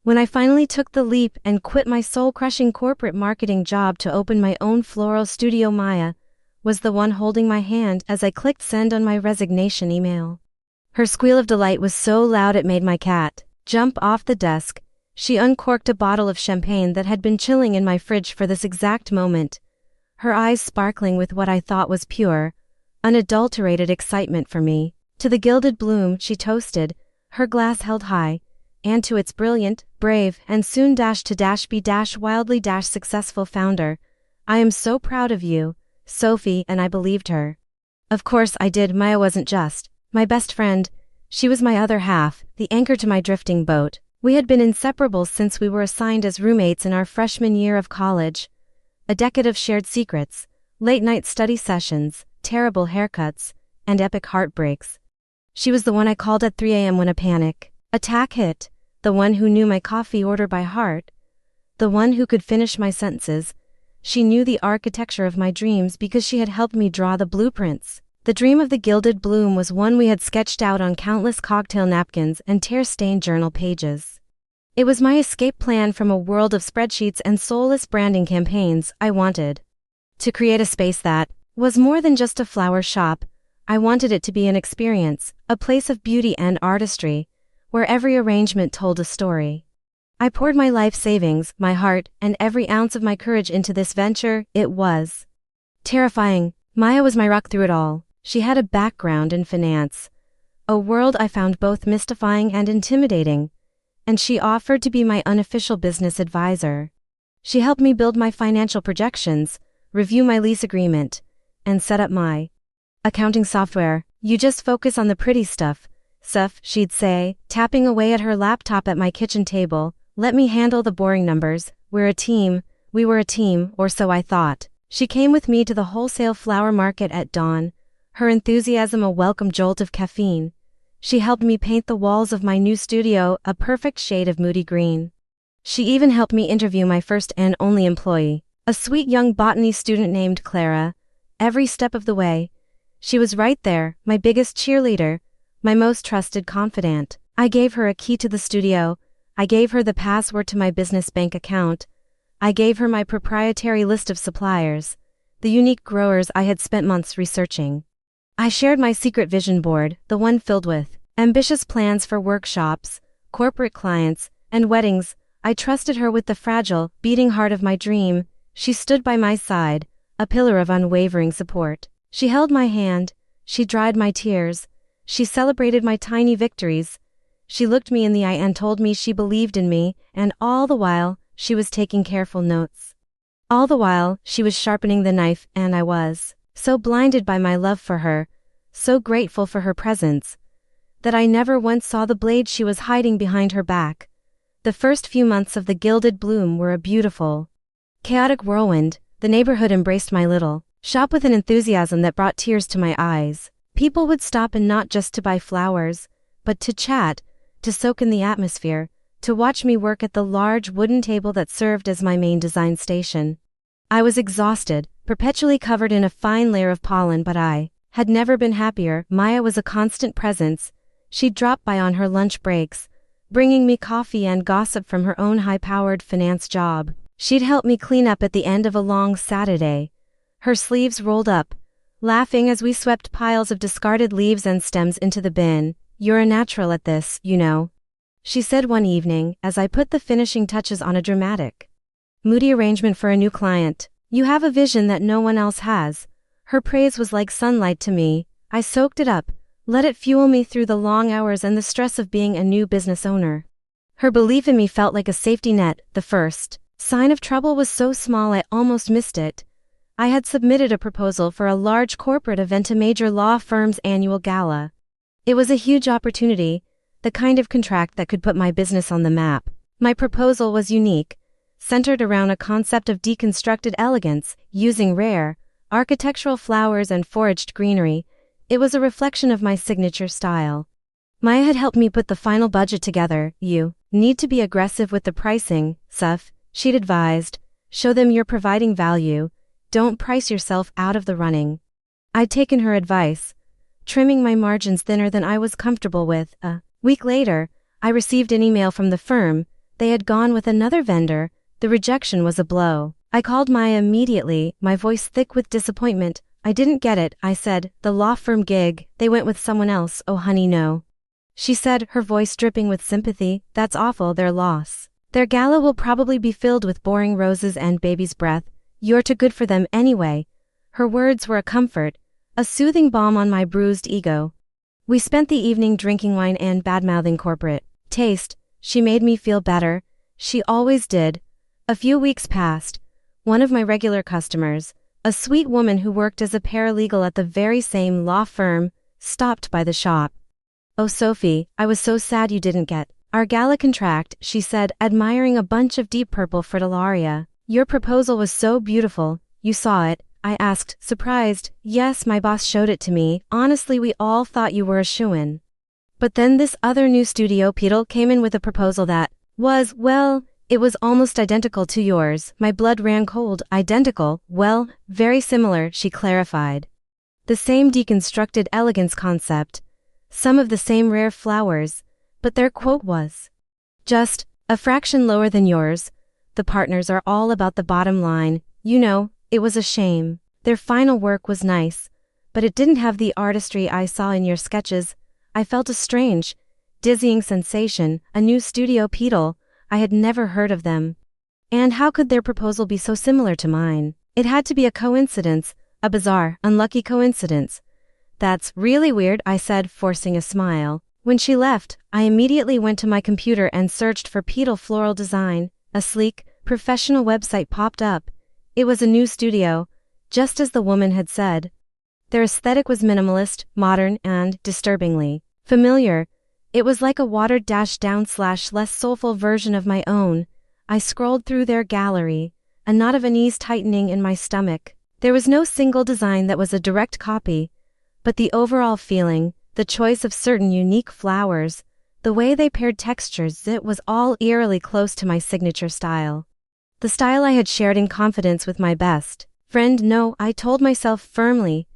When I finally took the leap and quit my soul-crushing corporate marketing job to open my own floral studio, Maya was the one holding my hand as I clicked send on my resignation email. Her squeal of delight was so loud it made my cat jump off the desk. She uncorked a bottle of champagne that had been chilling in my fridge for this exact moment, her eyes sparkling with what I thought was pure, unadulterated excitement for me. To the gilded bloom, she toasted, her glass held high, and to its brilliant, brave, and soon be wildly successful founder, I am so proud of you, Sophie. And I believed her. Of course I did. Maya wasn't just my best friend, she was my other half, the anchor to my drifting boat. We had been inseparables since we were assigned as roommates in our freshman year of college. A decade of shared secrets, late-night study sessions, terrible haircuts, and epic heartbreaks. She was the one I called at 3 a.m. when a panic attack hit, the one who knew my coffee order by heart, the one who could finish my sentences. She knew the architecture of my dreams because she had helped me draw the blueprints. The dream of the gilded bloom was one we had sketched out on countless cocktail napkins and tear-stained journal pages. It was my escape plan from a world of spreadsheets and soulless branding campaigns. I wanted to create a space that was more than just a flower shop. I wanted it to be an experience, a place of beauty and artistry, where every arrangement told a story. I poured my life savings, my heart, and every ounce of my courage into this venture. It was terrifying. Maya was my rock through it all. She had a background in finance, a world I found both mystifying and intimidating, and she offered to be my unofficial business advisor. She helped me build my financial projections, review my lease agreement, and set up my accounting software. You just focus on the pretty stuff, Soph, she'd say, tapping away at her laptop at my kitchen table. Let me handle the boring numbers. We're a team. We were a team, or so I thought. She came with me to the wholesale flower market at dawn, her enthusiasm a welcome jolt of caffeine. She helped me paint the walls of my new studio a perfect shade of moody green. She even helped me interview my first and only employee, a sweet young botany student named Clara. Every step of the way, she was right there, my biggest cheerleader, my most trusted confidant. I gave her a key to the studio. I gave her the password to my business bank account. I gave her my proprietary list of suppliers, the unique growers I had spent months researching. I shared my secret vision board, the one filled with ambitious plans for workshops, corporate clients, and weddings. I trusted her with the fragile, beating heart of my dream. She stood by my side, a pillar of unwavering support. She held my hand, she dried my tears, she celebrated my tiny victories. She looked me in the eye and told me she believed in me, and all the while, she was taking careful notes. All the while, she was sharpening the knife, and I was so blinded by my love for her, so grateful for her presence, that I never once saw the blade she was hiding behind her back. The first few months of the gilded bloom were a beautiful, chaotic whirlwind. The neighborhood embraced my little shop with an enthusiasm that brought tears to my eyes. People would stop in not just to buy flowers, but to chat, to soak in the atmosphere, to watch me work at the large wooden table that served as my main design station. I was exhausted, perpetually covered in a fine layer of pollen, but I had never been happier. Maya was a constant presence. She'd drop by on her lunch breaks, bringing me coffee and gossip from her own high-powered finance job. She'd help me clean up at the end of a long Saturday, her sleeves rolled up, laughing as we swept piles of discarded leaves and stems into the bin. You're a natural at this, you know, she said one evening as I put the finishing touches on a dramatic, moody arrangement for a new client. You have a vision that no one else has. Her praise was like sunlight to me. I soaked it up, let it fuel me through the long hours and the stress of being a new business owner. Her belief in me felt like a safety net. The first sign of trouble was so small I almost missed it. I had submitted a proposal for a large corporate event, a major law firm's annual gala. It was a huge opportunity, the kind of contract that could put my business on the map. My proposal was unique, centered around a concept of deconstructed elegance, using rare, architectural flowers and foraged greenery. It was a reflection of my signature style. Maya had helped me put the final budget together. You need to be aggressive with the pricing, Soph, she'd advised. Show them you're providing value. Don't price yourself out of the running. I'd taken her advice, trimming my margins thinner than I was comfortable with. A week later, I received an email from the firm, They had gone with another vendor. The rejection was a blow. I called Maya immediately, my voice thick with disappointment. I didn't get it, I said. The law firm gig, they went with someone else. Oh honey, no. She said, her voice dripping with sympathy. That's awful, their loss. Their gala will probably be filled with boring roses and baby's breath. You're too good for them anyway. Her words were a comfort, a soothing balm on my bruised ego. We spent the evening drinking wine and badmouthing corporate taste. She made me feel better. She always did. A few weeks passed. One of my regular customers, a sweet woman who worked as a paralegal at the very same law firm, stopped by the shop. Oh Sophie, I was so sad you didn't get our gala contract, she said, admiring a bunch of deep purple fritillaria. Your proposal was so beautiful. You saw it? I asked, surprised. Yes, my boss showed it to me. Honestly, we all thought you were a shoo-in. But then this other new studio Petal came in with a proposal that was, well, it was almost identical to yours. My blood ran cold. Identical? Well, very similar, she clarified. The same deconstructed elegance concept. Some of the same rare flowers. But their quote was just a fraction lower than yours. The partners are all about the bottom line. You know, it was a shame. Their final work was nice, but it didn't have the artistry I saw in your sketches. I felt a strange, dizzying sensation. A new studio Petal. I had never heard of them. And how could their proposal be so similar to mine? It had to be a coincidence, a bizarre, unlucky coincidence. That's really weird, I said, forcing a smile. When she left, I immediately went to my computer and searched for Petal Floral Design. A sleek, professional website popped up. It was a new studio, just as the woman had said. Their aesthetic was minimalist, modern, and, disturbingly, familiar. It was like a watered-down / less soulful version of my own. I scrolled through their gallery, a knot of unease tightening in my stomach. There was no single design that was a direct copy, but the overall feeling, the choice of certain unique flowers, the way they paired textures, it was all eerily close to my signature style. The style I had shared in confidence with my best friend. No, I told myself firmly.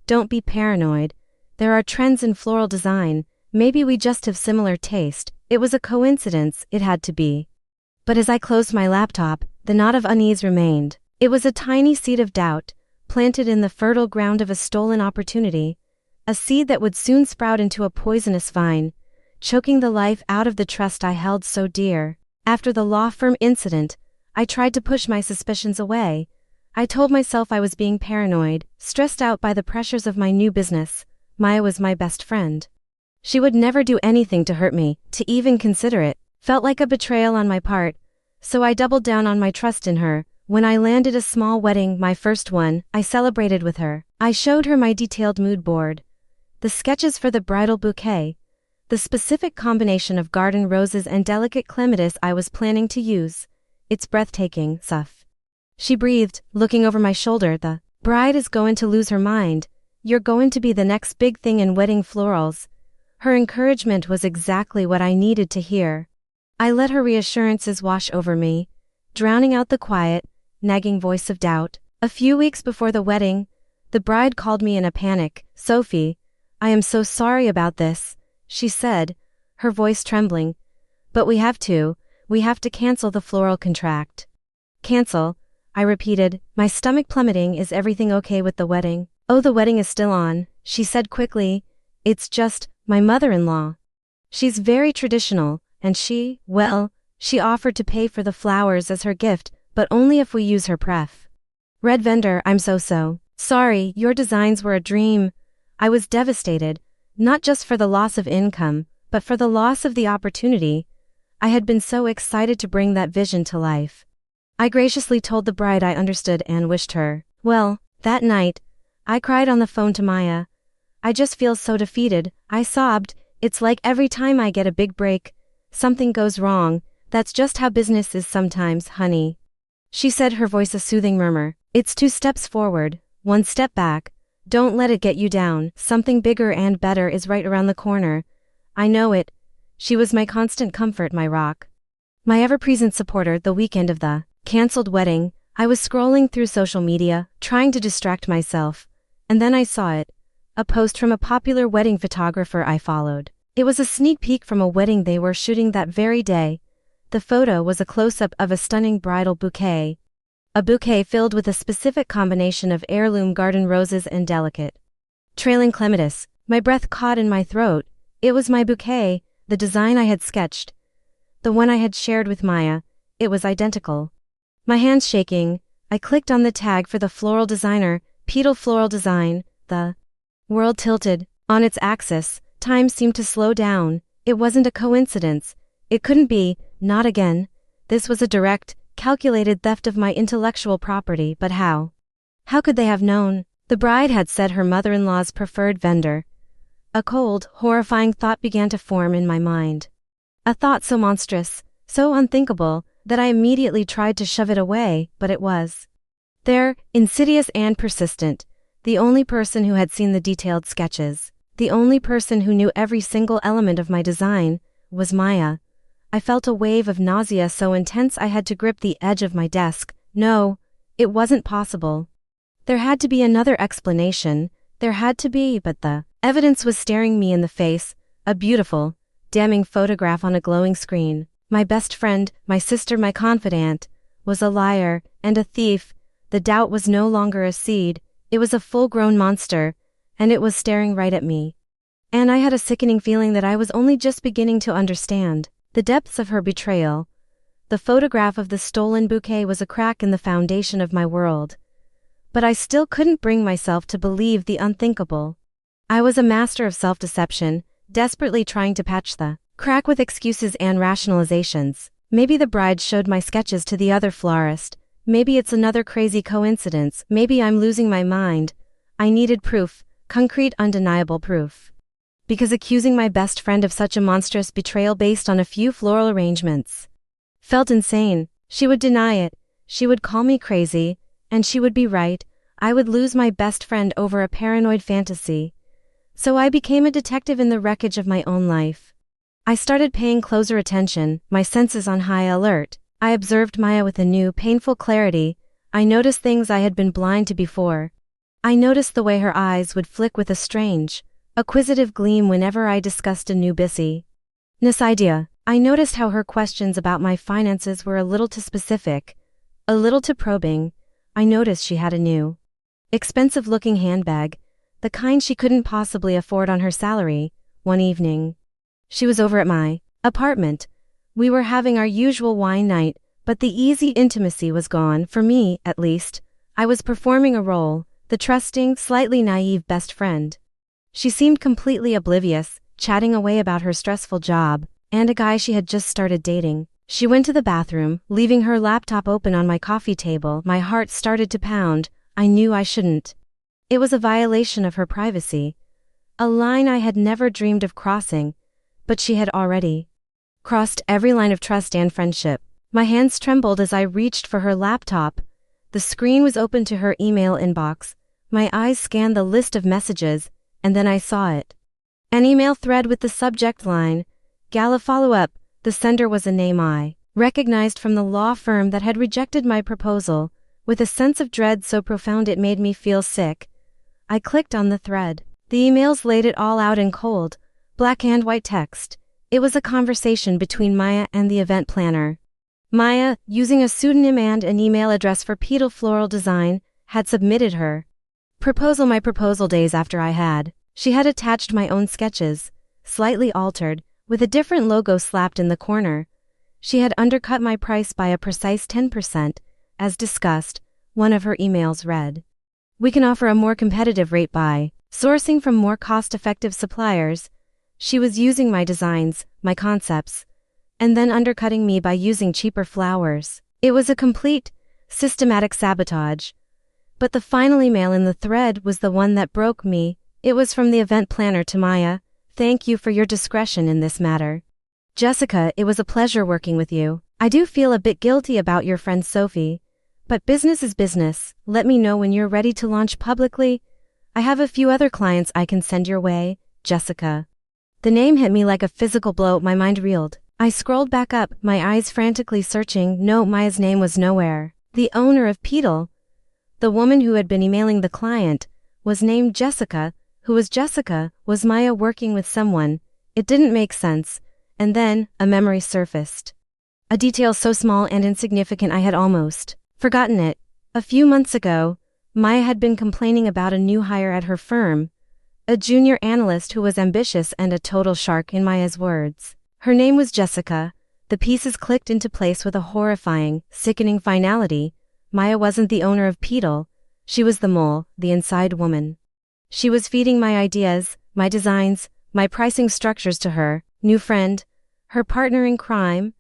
Don't be paranoid. There are trends in floral design. Maybe we just have similar taste. It was a coincidence, it had to be. But as I closed my laptop, the knot of unease remained. It was a tiny seed of doubt, planted in the fertile ground of a stolen opportunity. A seed that would soon sprout into a poisonous vine, choking the life out of the trust I held so dear. After the law firm incident, I tried to push my suspicions away. I told myself I was being paranoid, stressed out by the pressures of my new business. Maya was my best friend. She would never do anything to hurt me. To even consider it felt like a betrayal on my part, so I doubled down on my trust in her. When I landed a small wedding, my first one, I celebrated with her. I showed her my detailed mood board. The sketches for the bridal bouquet, the specific combination of garden roses and delicate clematis I was planning to use. It's breathtaking, Suf. She breathed, looking over my shoulder. The bride is going to lose her mind. You're going to be the next big thing in wedding florals. Her encouragement was exactly what I needed to hear. I let her reassurances wash over me, drowning out the quiet, nagging voice of doubt. A few weeks before the wedding, the bride called me in a panic. Sophie, I am so sorry about this, she said, her voice trembling. But we have to cancel the floral contract. Cancel, I repeated, my stomach plummeting. Is everything okay with the wedding? Oh, the wedding is still on, she said quickly. It's just, my mother-in-law. She's very traditional, and she offered to pay for the flowers as her gift, but only if we use her pref. Red vendor. I'm so sorry, your designs were a dream. I was devastated, not just for the loss of income, but for the loss of the opportunity. I had been so excited to bring that vision to life. I graciously told the bride I understood and wished her well. That night, I cried on the phone to Maya. I just feel so defeated, I sobbed. It's like every time I get a big break, something goes wrong. That's just how business is sometimes, honey. She said, her voice a soothing murmur. It's 2 steps forward, 1 step back. Don't let it get you down. Something bigger and better is right around the corner. I know it. She was my constant comfort, my rock. My ever-present supporter. The weekend of the cancelled wedding, I was scrolling through social media, trying to distract myself. And then I saw it. A post from a popular wedding photographer I followed. It was a sneak peek from a wedding they were shooting that very day. The photo was a close-up of a stunning bridal bouquet. A bouquet filled with a specific combination of heirloom garden roses and delicate, trailing clematis. My breath caught in my throat. It was my bouquet, the design I had sketched, the one I had shared with Maya. It was identical. My hands shaking, I clicked on the tag for the floral designer, Petal Floral Design. The world tilted. On its axis, time seemed to slow down. It wasn't a coincidence. It couldn't be, not again. This was a direct, calculated theft of my intellectual property, but how? How could they have known? The bride had said her mother-in-law's preferred vendor. A cold, horrifying thought began to form in my mind. A thought so monstrous, so unthinkable, that I immediately tried to shove it away, but it was there, insidious and persistent. The only person who had seen the detailed sketches, the only person who knew every single element of my design, was Maya. I felt a wave of nausea so intense I had to grip the edge of my desk. No, it wasn't possible. There had to be another explanation. There had to be, but the evidence was staring me in the face. A beautiful, damning photograph on a glowing screen. My best friend, my sister, my confidant, was a liar and a thief. The doubt was no longer a seed. It was a full-grown monster, and it was staring right at me. And I had a sickening feeling that I was only just beginning to understand the depths of her betrayal. The photograph of the stolen bouquet was a crack in the foundation of my world. But I still couldn't bring myself to believe the unthinkable. I was a master of self-deception, desperately trying to patch the crack with excuses and rationalizations. Maybe the bride showed my sketches to the other florist. Maybe it's another crazy coincidence. Maybe I'm losing my mind. I needed proof, concrete, undeniable proof. Because accusing my best friend of such a monstrous betrayal based on a few floral arrangements felt insane. She would deny it. She would call me crazy, and she would be right. I would lose my best friend over a paranoid fantasy. So I became a detective in the wreckage of my own life. I started paying closer attention, my senses on high alert. I observed Maya with a new, painful clarity. I noticed things I had been blind to before. I noticed the way her eyes would flick with a strange, acquisitive gleam whenever I discussed a new business idea. I noticed how her questions about my finances were a little too specific, a little too probing. I noticed she had a new, expensive-looking handbag, the kind she couldn't possibly afford on her salary. One evening, she was over at my apartment. We were having our usual wine night, but the easy intimacy was gone, for me, at least. I was performing a role, the trusting, slightly naive best friend. She seemed completely oblivious, chatting away about her stressful job, and a guy she had just started dating. She went to the bathroom, leaving her laptop open on my coffee table. My heart started to pound. I knew I shouldn't. It was a violation of her privacy. A line I had never dreamed of crossing, but she had already crossed every line of trust and friendship. My hands trembled as I reached for her laptop. The screen was open to her email inbox. My eyes scanned the list of messages, and then I saw it. An email thread with the subject line, Gala follow-up. The sender was a name I recognized from the law firm that had rejected my proposal. With a sense of dread so profound it made me feel sick, I clicked on the thread. The emails laid it all out in cold, black and white text. It was a conversation between Maya and the event planner. Maya, using a pseudonym and an email address for Petal Floral Design, had submitted her proposal my proposal days after I had. She had attached my own sketches, slightly altered, with a different logo slapped in the corner. She had undercut my price by a precise 10%, as discussed. One of her emails read, "We can offer a more competitive rate by sourcing from more cost-effective suppliers." She was using my designs, my concepts, and then undercutting me by using cheaper flowers. It was a complete, systematic sabotage. But the final email in the thread was the one that broke me. It was from the event planner to Maya. "Thank you for your discretion in this matter. Jessica, it was a pleasure working with you. I do feel a bit guilty about your friend Sophie, but business is business. Let me know when you're ready to launch publicly. I have a few other clients I can send your way, Jessica." The name hit me like a physical blow. My mind reeled. I scrolled back up, my eyes frantically searching. No, Maya's name was nowhere. The owner of Petal, the woman who had been emailing the client, was named Jessica. Who was Jessica? Was Maya working with someone? It didn't make sense. And then, a memory surfaced. A detail so small and insignificant I had almost forgotten it. A few months ago, Maya had been complaining about a new hire at her firm, a junior analyst who was ambitious and a total shark in Maya's words. Her name was Jessica. The pieces clicked into place with a horrifying, sickening finality. Maya wasn't the owner of Petal. She was the mole, the inside woman. She was feeding my ideas, my designs, my pricing structures to her new friend, her partner in crime.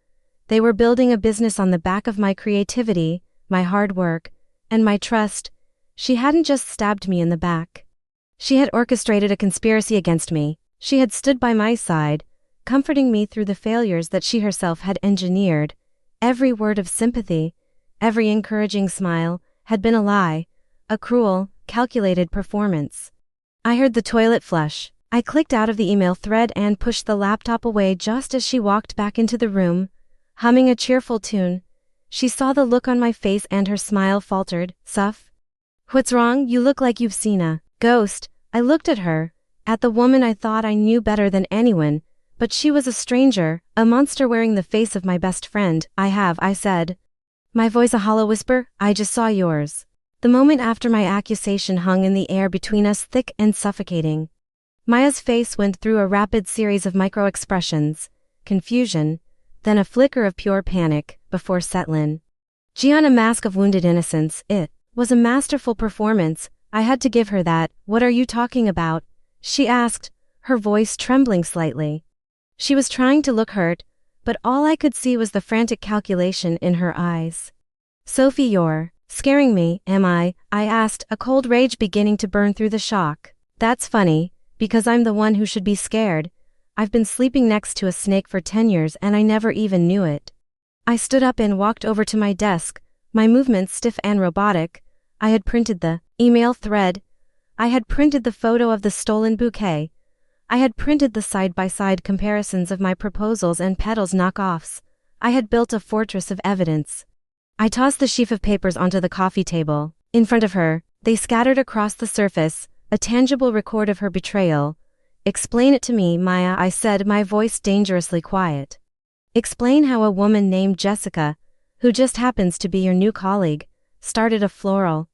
They were building a business on the back of my creativity, my hard work, and my trust. She hadn't just stabbed me in the back. She had orchestrated a conspiracy against me. She had stood by my side, comforting me through the failures that she herself had engineered. Every word of sympathy, every encouraging smile, had been a lie, a cruel, calculated performance. I heard the toilet flush. I clicked out of the email thread and pushed the laptop away just as she walked back into the room, humming a cheerful tune. She saw the look on my face and her smile faltered. "Suf? What's wrong? You look like you've seen a ghost." I looked at her, at the woman I thought I knew better than anyone, but she was a stranger, a monster wearing the face of my best friend. I said. My voice a hollow whisper, "I just saw yours." The moment after my accusation hung in the air between us, thick and suffocating. Maya's face went through a rapid series of micro-expressions, confusion, then a flicker of pure panic, before settling. On a mask of wounded innocence. It was a masterful performance. I had to give her that. "What are you talking about?" she asked, her voice trembling slightly. She was trying to look hurt, but all I could see was the frantic calculation in her eyes. "Sophie, you're scaring me, am I?" I asked, a cold rage beginning to burn through the shock. "That's funny, because I'm the one who should be scared. I've been sleeping next to a snake for 10 years and I never even knew it." I stood up and walked over to my desk, my movements stiff and robotic. I had printed the email thread. I had printed the photo of the stolen bouquet. I had printed the side-by-side comparisons of my proposals and Petal's knockoffs. I had built a fortress of evidence. I tossed the sheaf of papers onto the coffee table. In front of her, they scattered across the surface, a tangible record of her betrayal. "Explain it to me, Maya," I said, my voice dangerously quiet. "Explain how a woman named Jessica, who just happens to be your new colleague, started a floral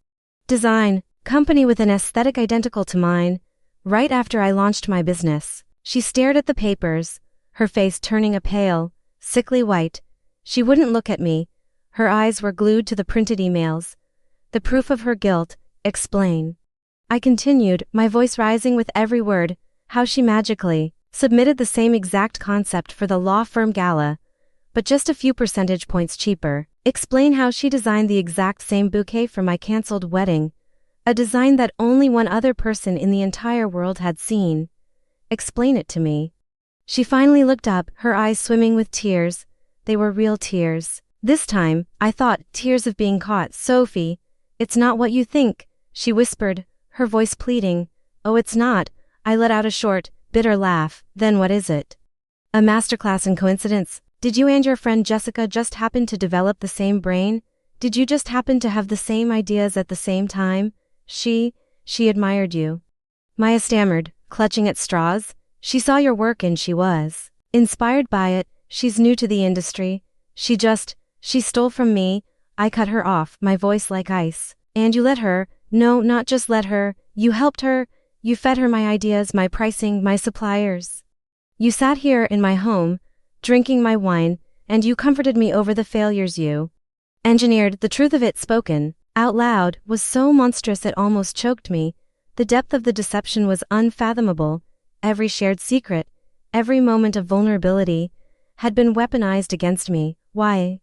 design company with an aesthetic identical to mine, right after I launched my business." She stared at the papers, her face turning a pale, sickly white. She wouldn't look at me. Her eyes were glued to the printed emails. The proof of her guilt. "Explain." I continued, my voice rising with every word, how she magically submitted the same exact concept for the law firm gala, but just a few percentage points cheaper. Explain how she designed the exact same bouquet for my cancelled wedding, a design that only one other person in the entire world had seen. Explain it to me. She finally looked up, her eyes swimming with tears. They were real tears. This time, I thought, tears of being caught. "Sophie, it's not what you think," she whispered, her voice pleading. "Oh, it's not." I let out a short, bitter laugh. "Then what is it? A masterclass in coincidence? Did you and your friend Jessica just happen to develop the same brain? Did you just happen to have the same ideas at the same time? She admired you." Maya stammered, clutching at straws. "She saw your work and she was inspired by it. She's new to the industry. She stole from me." I cut her off, my voice like ice. "And you let her?" "No, not just let her. You helped her. You fed her my ideas, my pricing, my suppliers. You sat here in my home, drinking my wine, and you comforted me over the failures you engineered." The truth of it, spoken out loud, was so monstrous it almost choked me. The depth of the deception was unfathomable. Every shared secret, every moment of vulnerability, had been weaponized against me. "Why?"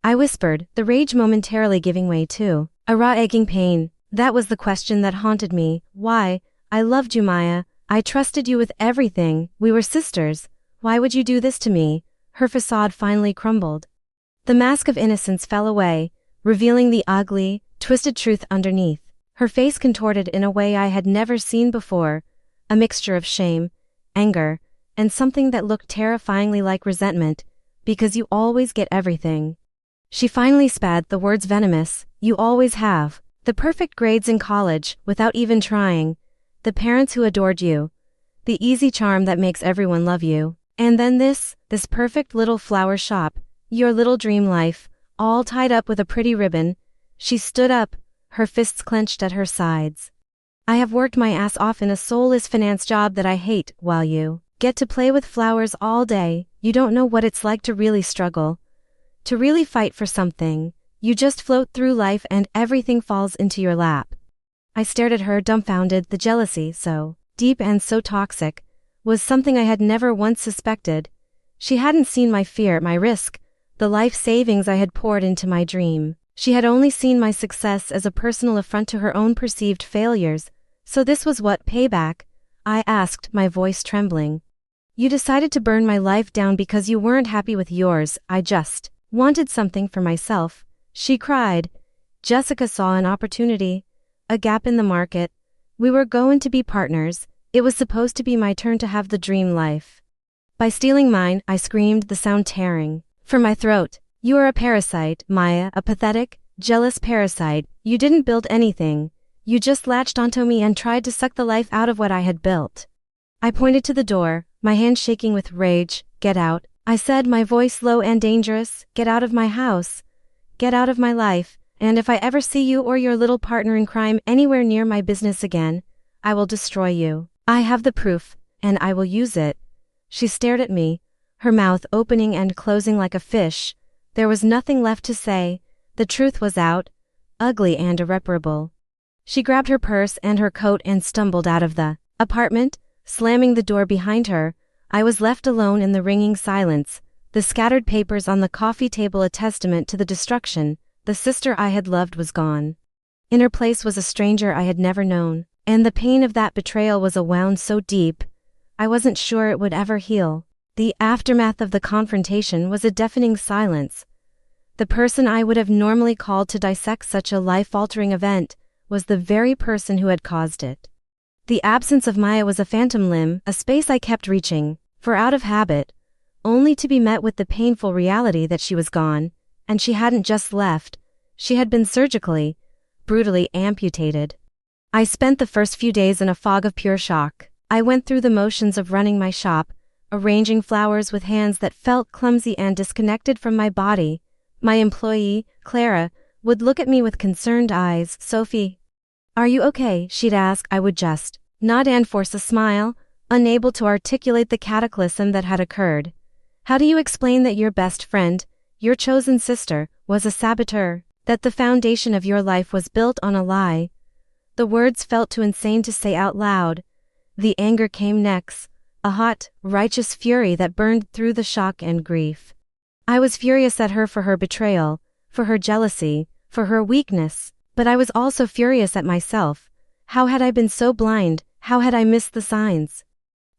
I whispered, the rage momentarily giving way to a raw aching pain. That was the question that haunted me. "Why? I loved you, Maya. I trusted you with everything. We were sisters. Why would you do this to me?" Her facade finally crumbled. The mask of innocence fell away, revealing the ugly, twisted truth underneath. Her face contorted in a way I had never seen before, a mixture of shame, anger, and something that looked terrifyingly like resentment. "Because you always get everything." She finally spat, the words venomous. "You always have. The perfect grades in college, without even trying. The parents who adored you. The easy charm that makes everyone love you. And then this perfect little flower shop. Your little dream life, all tied up with a pretty ribbon. She stood up, her fists clenched at her sides. I have worked my ass off in a soulless finance job that I hate, while you get to play with flowers all day. You don't know what it's like to really struggle, to really fight for something. You just float through life and everything falls into your lap. I stared at her dumbfounded. The jealousy, so deep and so toxic, was something I had never once suspected. She hadn't seen my fear, my risk, the life savings I had poured into my dream. She had only seen my success as a personal affront to her own perceived failures. So this was what payback? I asked, my voice trembling. You decided to burn my life down because you weren't happy with yours. I just wanted something for myself, she cried. Jessica saw an opportunity, a gap in the market. We were going to be partners. It was supposed to be my turn to have the dream life. By stealing mine, I screamed, the sound tearing from my throat. You are a parasite, Maya, a pathetic, jealous parasite. You didn't build anything. You just latched onto me and tried to suck the life out of what I had built. I pointed to the door, my hand shaking with rage. Get out, I said, my voice low and dangerous. Get out of my house. Get out of my life, and if I ever see you or your little partner in crime anywhere near my business again, I will destroy you. I have the proof, and I will use it. She stared at me, her mouth opening and closing like a fish. There was nothing left to say. The truth was out, ugly and irreparable. She grabbed her purse and her coat and stumbled out of the apartment, slamming the door behind her. I was left alone in the ringing silence, the scattered papers on the coffee table a testament to the destruction. The sister I had loved was gone. In her place was a stranger I had never known, and the pain of that betrayal was a wound so deep, I wasn't sure it would ever heal. The aftermath of the confrontation was a deafening silence. The person I would have normally called to dissect such a life-altering event was the very person who had caused it. The absence of Maya was a phantom limb, a space I kept reaching for out of habit, only to be met with the painful reality that she was gone, and she hadn't just left, she had been surgically, brutally amputated. I spent the first few days in a fog of pure shock. I went through the motions of running my shop, arranging flowers with hands that felt clumsy and disconnected from my body. My employee, Clara, would look at me with concerned eyes. Sophie, are you okay? She'd ask. I would just nod and force a smile, unable to articulate the cataclysm that had occurred. How do you explain that your best friend, your chosen sister, was a saboteur, that the foundation of your life was built on a lie? The words felt too insane to say out loud. The anger came next, a hot, righteous fury that burned through the shock and grief. I was furious at her for her betrayal, for her jealousy, for her weakness, but I was also furious at myself. How had I been so blind? How had I missed the signs?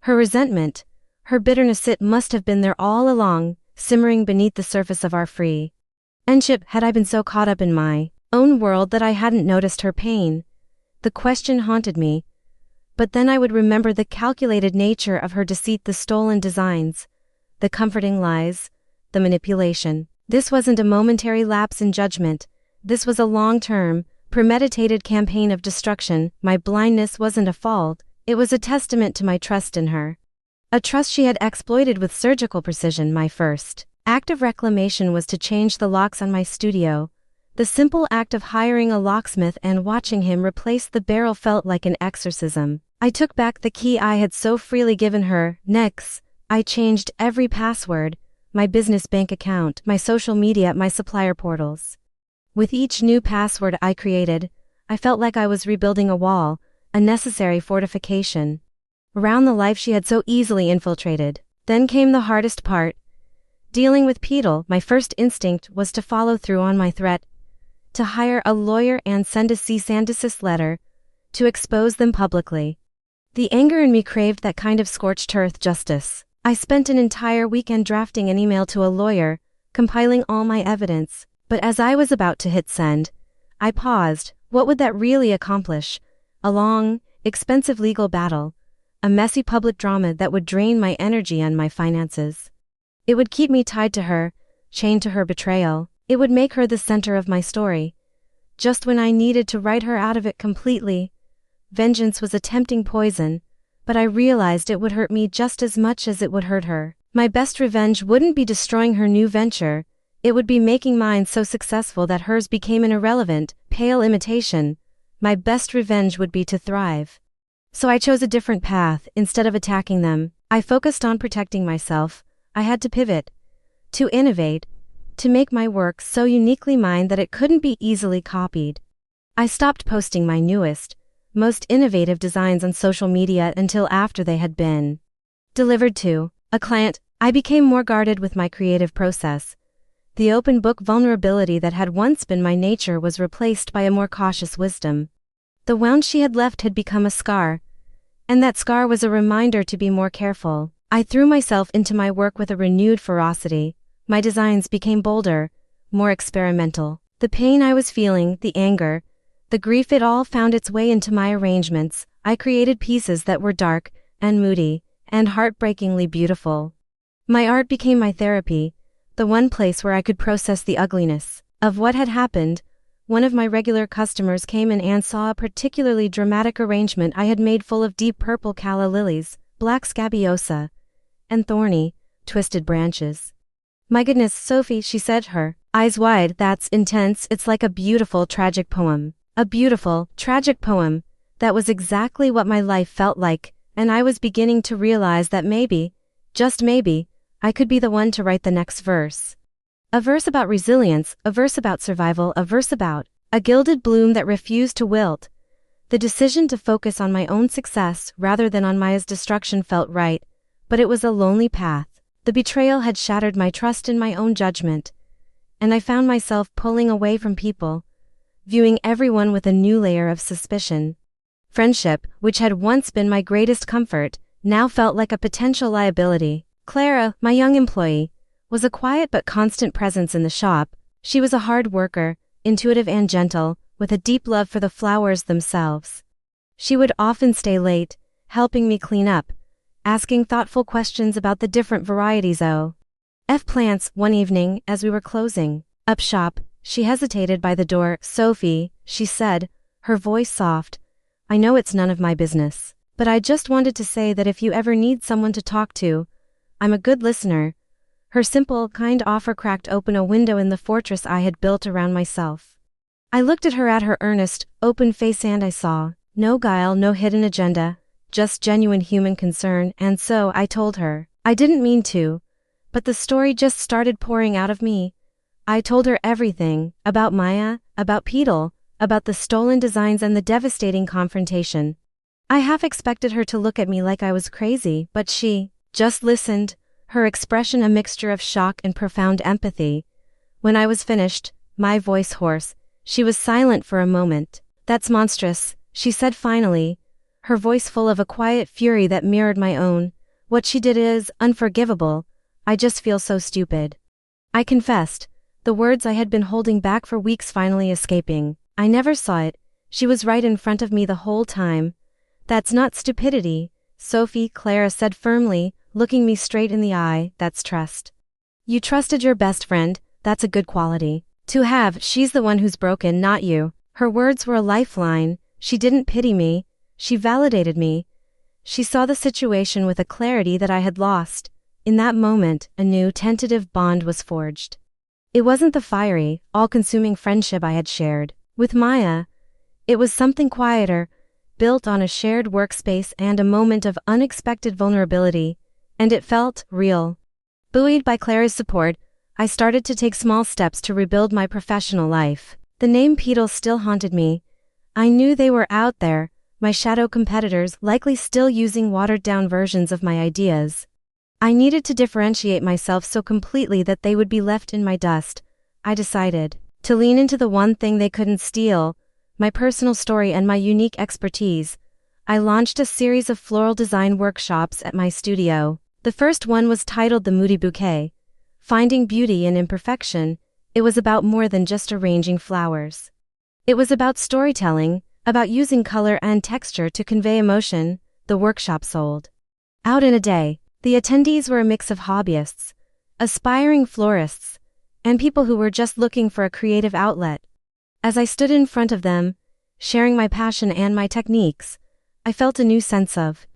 Her resentment, her bitterness, it must have been there all along, simmering beneath the surface of our friendship. Had I been so caught up in my own world that I hadn't noticed her pain? The question haunted me. But then I would remember the calculated nature of her deceit, the stolen designs, the comforting lies, the manipulation. This wasn't a momentary lapse in judgment. This was a long-term, premeditated campaign of destruction. My blindness wasn't a fault. It was a testament to my trust in her. A trust she had exploited with surgical precision. My first act of reclamation was to change the locks on my studio. The simple act of hiring a locksmith and watching him replace the barrel felt like an exorcism. I took back the key I had so freely given her. Next, I changed every password, my business bank account, my social media, my supplier portals. With each new password I created, I felt like I was rebuilding a wall, a necessary fortification, around the life she had so easily infiltrated. Then came the hardest part. Dealing with Petal. My first instinct was to follow through on my threat, to hire a lawyer and send a cease and desist letter, to expose them publicly. The anger in me craved that kind of scorched earth justice. I spent an entire weekend drafting an email to a lawyer, compiling all my evidence, but as I was about to hit send, I paused. What would that really accomplish? A long, expensive legal battle, a messy public drama that would drain my energy and my finances. It would keep me tied to her, chained to her betrayal. It would make her the center of my story, just when I needed to write her out of it completely. Vengeance was a tempting poison, but I realized it would hurt me just as much as it would hurt her. My best revenge wouldn't be destroying her new venture, It would be making mine so successful that hers became an irrelevant, pale imitation. My best revenge would be to thrive. So I chose a different path. Instead of attacking them, I focused on protecting myself. I had to pivot, to innovate, to make my work so uniquely mine that it couldn't be easily copied. I stopped posting my newest, most innovative designs on social media until after they had been delivered to a client. I became more guarded with my creative process. The open book vulnerability that had once been my nature was replaced by a more cautious wisdom. The wound she had left had become a scar, and that scar was a reminder to be more careful. I threw myself into my work with a renewed ferocity. My designs became bolder, more experimental. The pain I was feeling, the anger, the grief, it all found its way into my arrangements. I created pieces that were dark and moody and heartbreakingly beautiful. My art became my therapy, the one place where I could process the ugliness of what had happened. One of my regular customers came in and saw a particularly dramatic arrangement I had made full of deep purple calla lilies, black scabiosa, and thorny, twisted branches. "My goodness, Sophie," she said, her eyes wide, "that's intense. It's like a beautiful, tragic poem." A beautiful, tragic poem. That was exactly what my life felt like, and I was beginning to realize that maybe, just maybe, I could be the one to write the next verse. A verse about resilience, a verse about survival, a verse about a gilded bloom that refused to wilt. The decision to focus on my own success rather than on Maya's destruction felt right, but it was a lonely path. The betrayal had shattered my trust in my own judgment, and I found myself pulling away from people, viewing everyone with a new layer of suspicion. Friendship, which had once been my greatest comfort, now felt like a potential liability. Clara, my young employee, was a quiet but constant presence in the shop. She was a hard worker, intuitive and gentle, with a deep love for the flowers themselves. She would often stay late, helping me clean up, asking thoughtful questions about the different varieties of plants. One evening, as we were closing up shop, she hesitated by the door. "Sophie," she said, her voice soft, "I know it's none of my business, but I just wanted to say that if you ever need someone to talk to, I'm a good listener." Her simple, kind offer cracked open a window in the fortress I had built around myself. I looked at her earnest, open face, and I saw no guile, no hidden agenda, just genuine human concern. And so I told her. I didn't mean to, but the story just started pouring out of me. I told her everything, about Maya, about Petal, about the stolen designs and the devastating confrontation. I half expected her to look at me like I was crazy, but she just listened, her expression a mixture of shock and profound empathy. When I was finished, my voice hoarse, she was silent for a moment. "That's monstrous," she said finally, her voice full of a quiet fury that mirrored my own. "What she did is unforgivable. I just feel so stupid." I confessed, the words I had been holding back for weeks finally escaping. "I never saw it. She was right in front of me the whole time." "That's not stupidity, Sophie," Clara said firmly, looking me straight in the eye. "That's trust. You trusted your best friend. That's a good quality to have. She's the one who's broken, not you." Her words were a lifeline. She didn't pity me. She validated me. She saw the situation with a clarity that I had lost. In that moment, a new, tentative bond was forged. It wasn't the fiery, all-consuming friendship I had shared with Maya. It was something quieter, built on a shared workspace and a moment of unexpected vulnerability, and it felt real. Buoyed by Clara's support, I started to take small steps to rebuild my professional life. The name Petal still haunted me. I knew they were out there, my shadow competitors, likely still using watered-down versions of my ideas. I needed to differentiate myself so completely that they would be left in my dust. I decided to lean into the one thing they couldn't steal, my personal story and my unique expertise. I launched a series of floral design workshops at my studio. The first one was titled The Moody Bouquet, Finding Beauty in Imperfection. It was about more than just arranging flowers. It was about storytelling, about using color and texture to convey emotion. The workshop sold out in a day. The attendees were a mix of hobbyists, aspiring florists, and people who were just looking for a creative outlet. As I stood in front of them, sharing my passion and my techniques, I felt a new sense of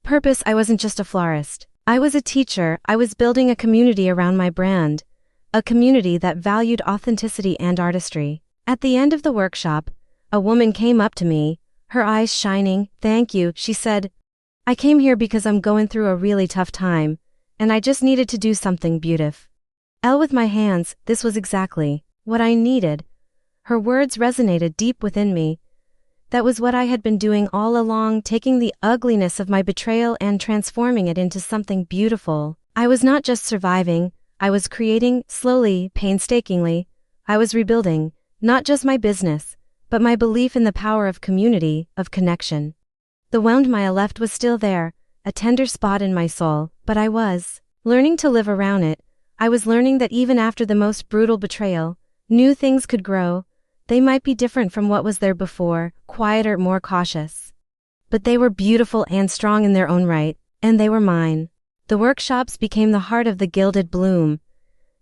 purpose. I wasn't just a florist. I was a teacher. I was building a community around my brand, a community that valued authenticity and artistry. At the end of the workshop, a woman came up to me, her eyes shining. "Thank you," she said. "I came here because I'm going through a really tough time, and I just needed to do something beautiful." With my hands, this was exactly what I needed. Her words resonated deep within me. That was what I had been doing all along, taking the ugliness of my betrayal and transforming it into something beautiful. I was not just surviving, I was creating, slowly, painstakingly. I was rebuilding, not just my business, but my belief in the power of community, of connection. The wound Maya left was still there, a tender spot in my soul, but I was learning to live around it. I was learning that even after the most brutal betrayal, new things could grow. They might be different from what was there before, quieter, more cautious. But they were beautiful and strong in their own right, and they were mine. The workshops became the heart of the Gilded Bloom.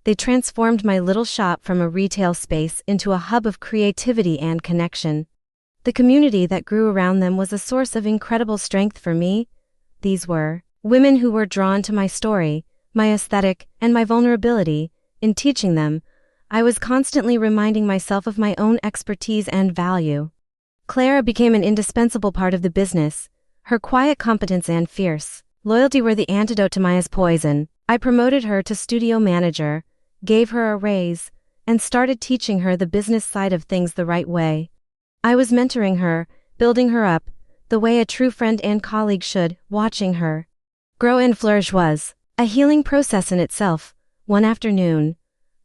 They transformed my little shop from a retail space into a hub of creativity and connection. The community that grew around them was a source of incredible strength for me. These were women who were drawn to my story, my aesthetic, and my vulnerability. In teaching them, I was constantly reminding myself of my own expertise and value. Clara became an indispensable part of the business. Her quiet competence and fierce loyalty were the antidote to Maya's poison. I promoted her to studio manager, gave her a raise, and started teaching her the business side of things the right way. I was mentoring her, building her up, the way a true friend and colleague should. Watching her grow and flourish was a healing process in itself. One afternoon,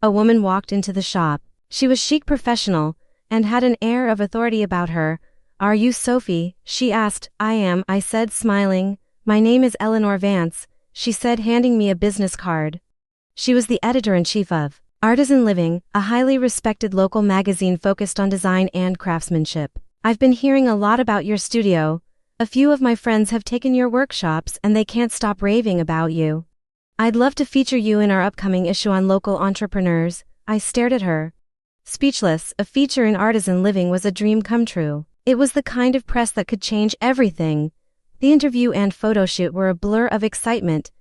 a woman walked into the shop. She was chic, professional, and had an air of authority about her. "Are you Sophie?" she asked. "I am," I said, smiling. "My name is Eleanor Vance," she said, handing me a business card. She was the editor-in-chief of Artisan Living, a highly respected local magazine focused on design and craftsmanship. "I've been hearing a lot about your studio. A few of my friends have taken your workshops and they can't stop raving about you. I'd love to feature you in our upcoming issue on local entrepreneurs." I stared at her, speechless. A feature in Artisan Living was a dream come true. It was the kind of press that could change everything. The interview and photo shoot were a blur of excitement.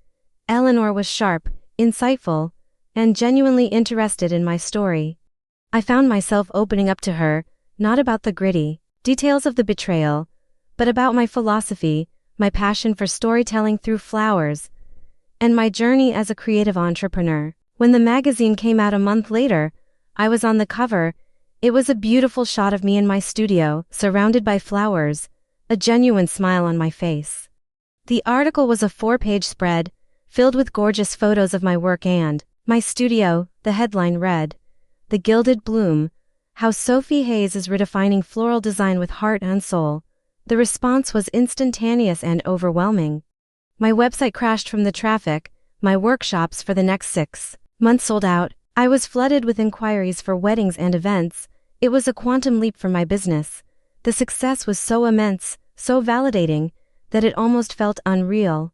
Eleanor was sharp, insightful, and genuinely interested in my story. I found myself opening up to her, not about the gritty details of the betrayal, but about my philosophy, my passion for storytelling through flowers, and my journey as a creative entrepreneur. When the magazine came out a month later, I was on the cover. It was a beautiful shot of me in my studio, surrounded by flowers, a genuine smile on my face. The article was a 4-page spread, filled with gorgeous photos of my work and my studio. The headline read, "The Gilded Bloom, How Sophie Hayes is Redefining Floral Design with Heart and Soul." The response was instantaneous and overwhelming. My website crashed from the traffic. My workshops for the next 6 months sold out. I was flooded with inquiries for weddings and events. It was a quantum leap for my business. The success was so immense, so validating, that it almost felt unreal.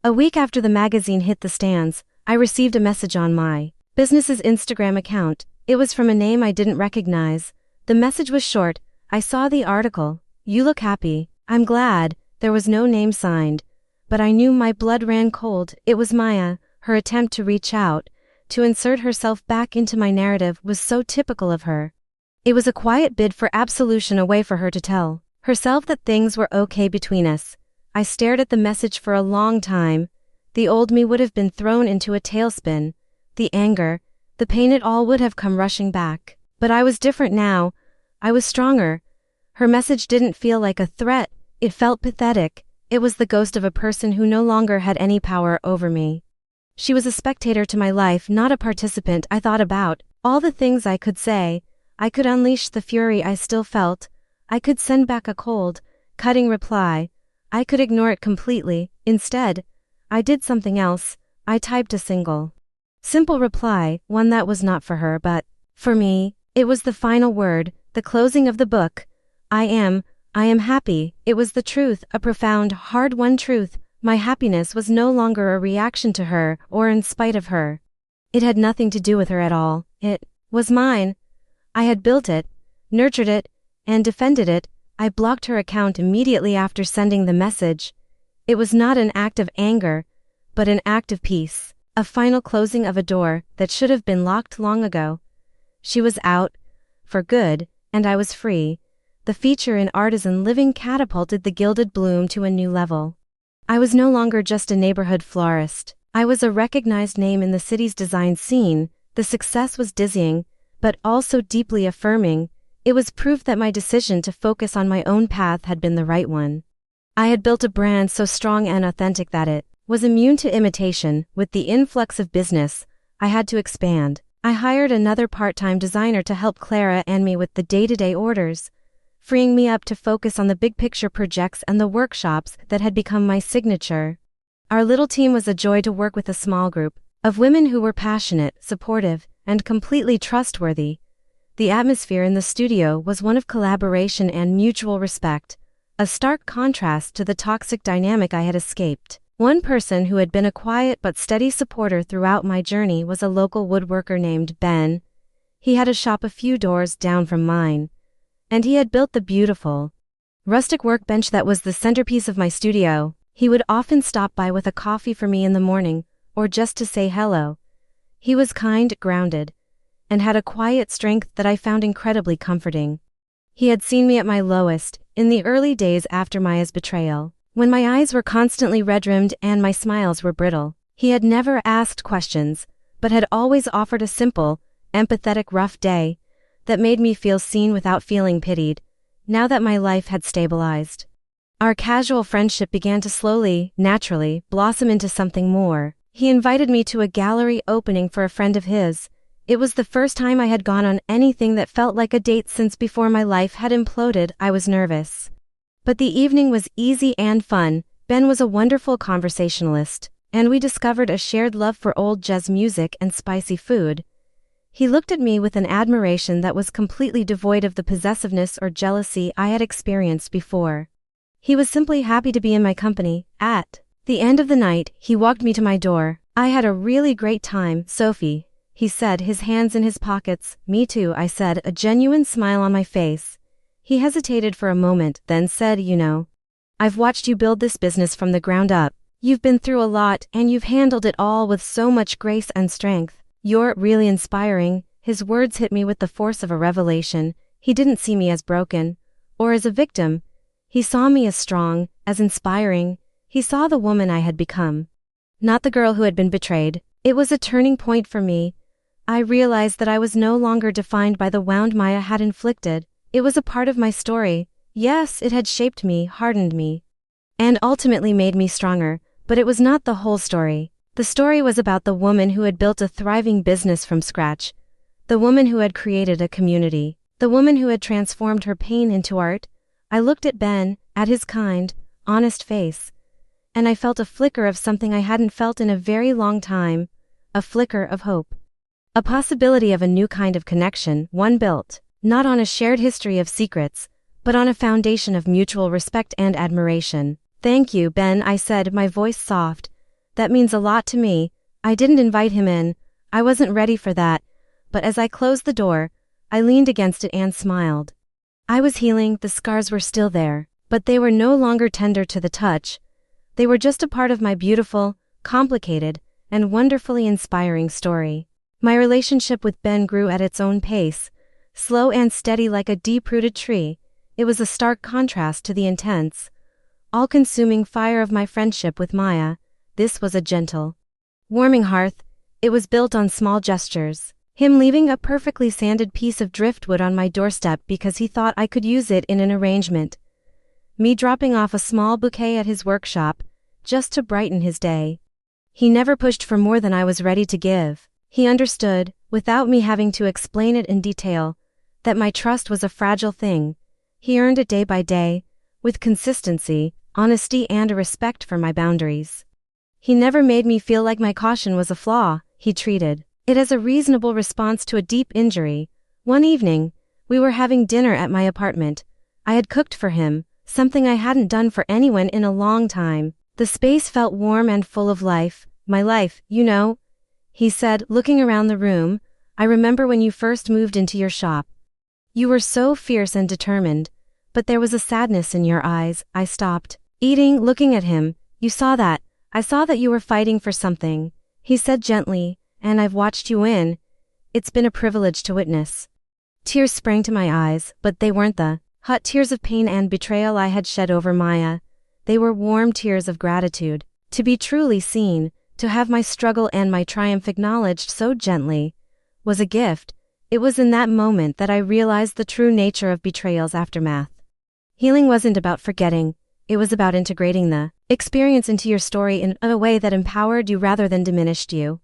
A week after the magazine hit the stands, I received a message on my business's Instagram account. It was from a name I didn't recognize. The message was short. "I saw the article. You look happy." "I'm glad." There was no name signed, but I knew. My blood ran cold. It was Maya. Her attempt to reach out, to insert herself back into my narrative, was so typical of her. It was a quiet bid for absolution, a way for her to tell herself that things were okay between us. I stared at the message for a long time. The old me would have been thrown into a tailspin. The anger, the pain, it all would have come rushing back. But I was different now. I was stronger. Her message didn't feel like a threat. It felt pathetic. It was the ghost of a person who no longer had any power over me. She was a spectator to my life, not a participant. I thought about all the things I could say. I could unleash the fury I still felt. I could send back a cold, cutting reply. I could ignore it completely. Instead, I did something else. I typed a simple reply, one that was not for her but for me. It was the final word, the closing of the book. I am happy. It was the truth, a profound, hard-won truth. My happiness was no longer a reaction to her or in spite of her. It had nothing to do with her at all. It was mine. I had built it, nurtured it, and defended it. I blocked her account immediately after sending the message. It was not an act of anger, but an act of peace. A final closing of a door that should have been locked long ago. She was out, for good, and I was free. The feature in artisan living catapulted the gilded bloom to a new level. I was no longer just a neighborhood florist. I was a recognized name in the city's design scene. The success was dizzying, but also deeply affirming. It was proof that my decision to focus on my own path had been the right one. I had built a brand so strong and authentic that it was immune to imitation. With the influx of business, I had to expand. I hired another part-time designer to help Clara and me with the day-to-day orders, freeing me up to focus on the big-picture projects and the workshops that had become my signature. Our little team was a joy to work with, a small group of women who were passionate, supportive, and completely trustworthy. The atmosphere in the studio was one of collaboration and mutual respect, a stark contrast to the toxic dynamic I had escaped. One person who had been a quiet but steady supporter throughout my journey was a local woodworker named Ben. He had a shop a few doors down from mine, and he had built the beautiful, rustic workbench that was the centerpiece of my studio. He would often stop by with a coffee for me in the morning, or just to say hello. He was kind, grounded, and had a quiet strength that I found incredibly comforting. He had seen me at my lowest, in the early days after Maya's betrayal, when my eyes were constantly red-rimmed and my smiles were brittle. He had never asked questions, but had always offered a simple, empathetic rough day that made me feel seen without feeling pitied. Now that my life had stabilized, our casual friendship began to slowly, naturally, blossom into something more. He invited me to a gallery opening for a friend of his. It was the first time I had gone on anything that felt like a date since before my life had imploded. I was nervous, but the evening was easy and fun. Ben was a wonderful conversationalist, and we discovered a shared love for old jazz music and spicy food. He looked at me with an admiration that was completely devoid of the possessiveness or jealousy I had experienced before. He was simply happy to be in my company. At the end of the night, he walked me to my door. "I had a really great time, Sophie," he said, his hands in his pockets. "Me too," I said, a genuine smile on my face. He hesitated for a moment, then said, "You know, I've watched you build this business from the ground up. You've been through a lot, and you've handled it all with so much grace and strength. You're really inspiring." His words hit me with the force of a revelation. He didn't see me as broken, or as a victim. He saw me as strong, as inspiring. He saw the woman I had become, not the girl who had been betrayed. It was a turning point for me. I realized that I was no longer defined by the wound Maya had inflicted. It was a part of my story. Yes, it had shaped me, hardened me, and ultimately made me stronger, but it was not the whole story. The story was about the woman who had built a thriving business from scratch, the woman who had created a community, the woman who had transformed her pain into art. I looked at Ben, at his kind, honest face, and I felt a flicker of something I hadn't felt in a very long time, a flicker of hope. A possibility of a new kind of connection, one built, not on a shared history of secrets, but on a foundation of mutual respect and admiration. "Thank you, Ben," I said, my voice soft. "That means a lot to me." I didn't invite him in. I wasn't ready for that, but as I closed the door, I leaned against it and smiled. I was healing. The scars were still there, but they were no longer tender to the touch. They were just a part of my beautiful, complicated, and wonderfully inspiring story. My relationship with Ben grew at its own pace, slow and steady like a deep-rooted tree. It was a stark contrast to the intense, all-consuming fire of my friendship with Maya. This was a gentle, warming hearth. It was built on small gestures. Him leaving a perfectly sanded piece of driftwood on my doorstep because he thought I could use it in an arrangement. Me dropping off a small bouquet at his workshop, just to brighten his day. He never pushed for more than I was ready to give. He understood, without me having to explain it in detail, that my trust was a fragile thing. He earned it day by day, with consistency, honesty, and a respect for my boundaries. He never made me feel like my caution was a flaw. He treated it as a reasonable response to a deep injury. One evening, we were having dinner at my apartment. I had cooked for him, something I hadn't done for anyone in a long time. The space felt warm and full of life. "My life, you know," he said, looking around the room. "I remember when you first moved into your shop. You were so fierce and determined, but there was a sadness in your eyes." I stopped eating, looking at him. "You saw that. I saw that you were fighting for something. he said gently, and I've watched you win. It's been a privilege to witness. Tears sprang to my eyes, but they weren't the hot tears of pain and betrayal I had shed over Maya. They were warm tears of gratitude. To be truly seen, to have my struggle and my triumph acknowledged so gently, was a gift. It was in that moment that I realized the true nature of betrayal's aftermath. Healing wasn't about forgetting, it was about integrating the experience into your story in a way that empowered you rather than diminished you.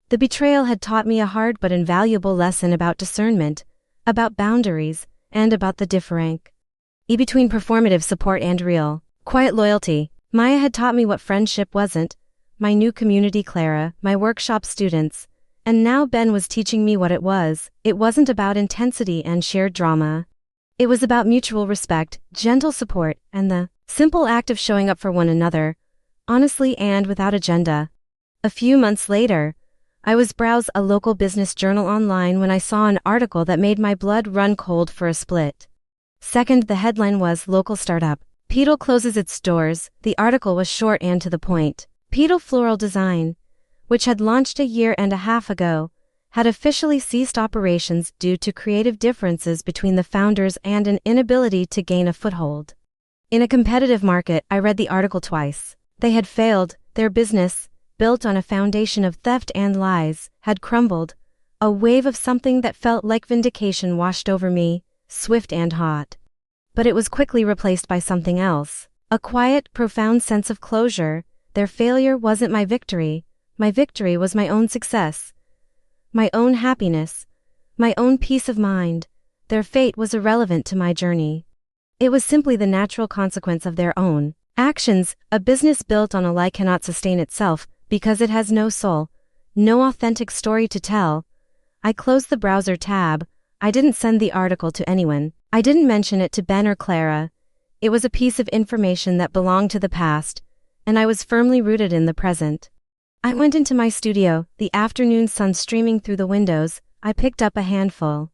The betrayal had taught me a hard but invaluable lesson about discernment, about boundaries, and about the difference between performative support and real, quiet loyalty. Maya had taught me what friendship wasn't, my new community Clara, my workshop students, and now Ben was teaching me what it was. It wasn't about intensity and shared drama. It was about mutual respect, gentle support, and the simple act of showing up for one another, honestly and without agenda. A few months later, I was browsing a local business journal online when I saw an article that made my blood run cold for a split second. The headline was "Local Startup. Petal Closes Its Doors." The article was short and to the point. Petal Floral Design, which had launched a year and a half ago, had officially ceased operations due to creative differences between the founders and an inability to gain a foothold in a competitive market. I read the article twice. They had failed, their business, built on a foundation of theft and lies, had crumbled. A wave of something that felt like vindication washed over me, swift and hot. But it was quickly replaced by something else, a quiet, profound sense of closure. Their failure wasn't my victory was my own success, my own happiness, my own peace of mind. Their fate was irrelevant to my journey. It was simply the natural consequence of their own actions. A business built on a lie cannot sustain itself, because it has no soul, no authentic story to tell. I closed the browser tab. I didn't send the article to anyone. I didn't mention it to Ben or Clara. It was a piece of information that belonged to the past, and I was firmly rooted in the present. I went into my studio, the afternoon sun streaming through the windows. I picked up a handful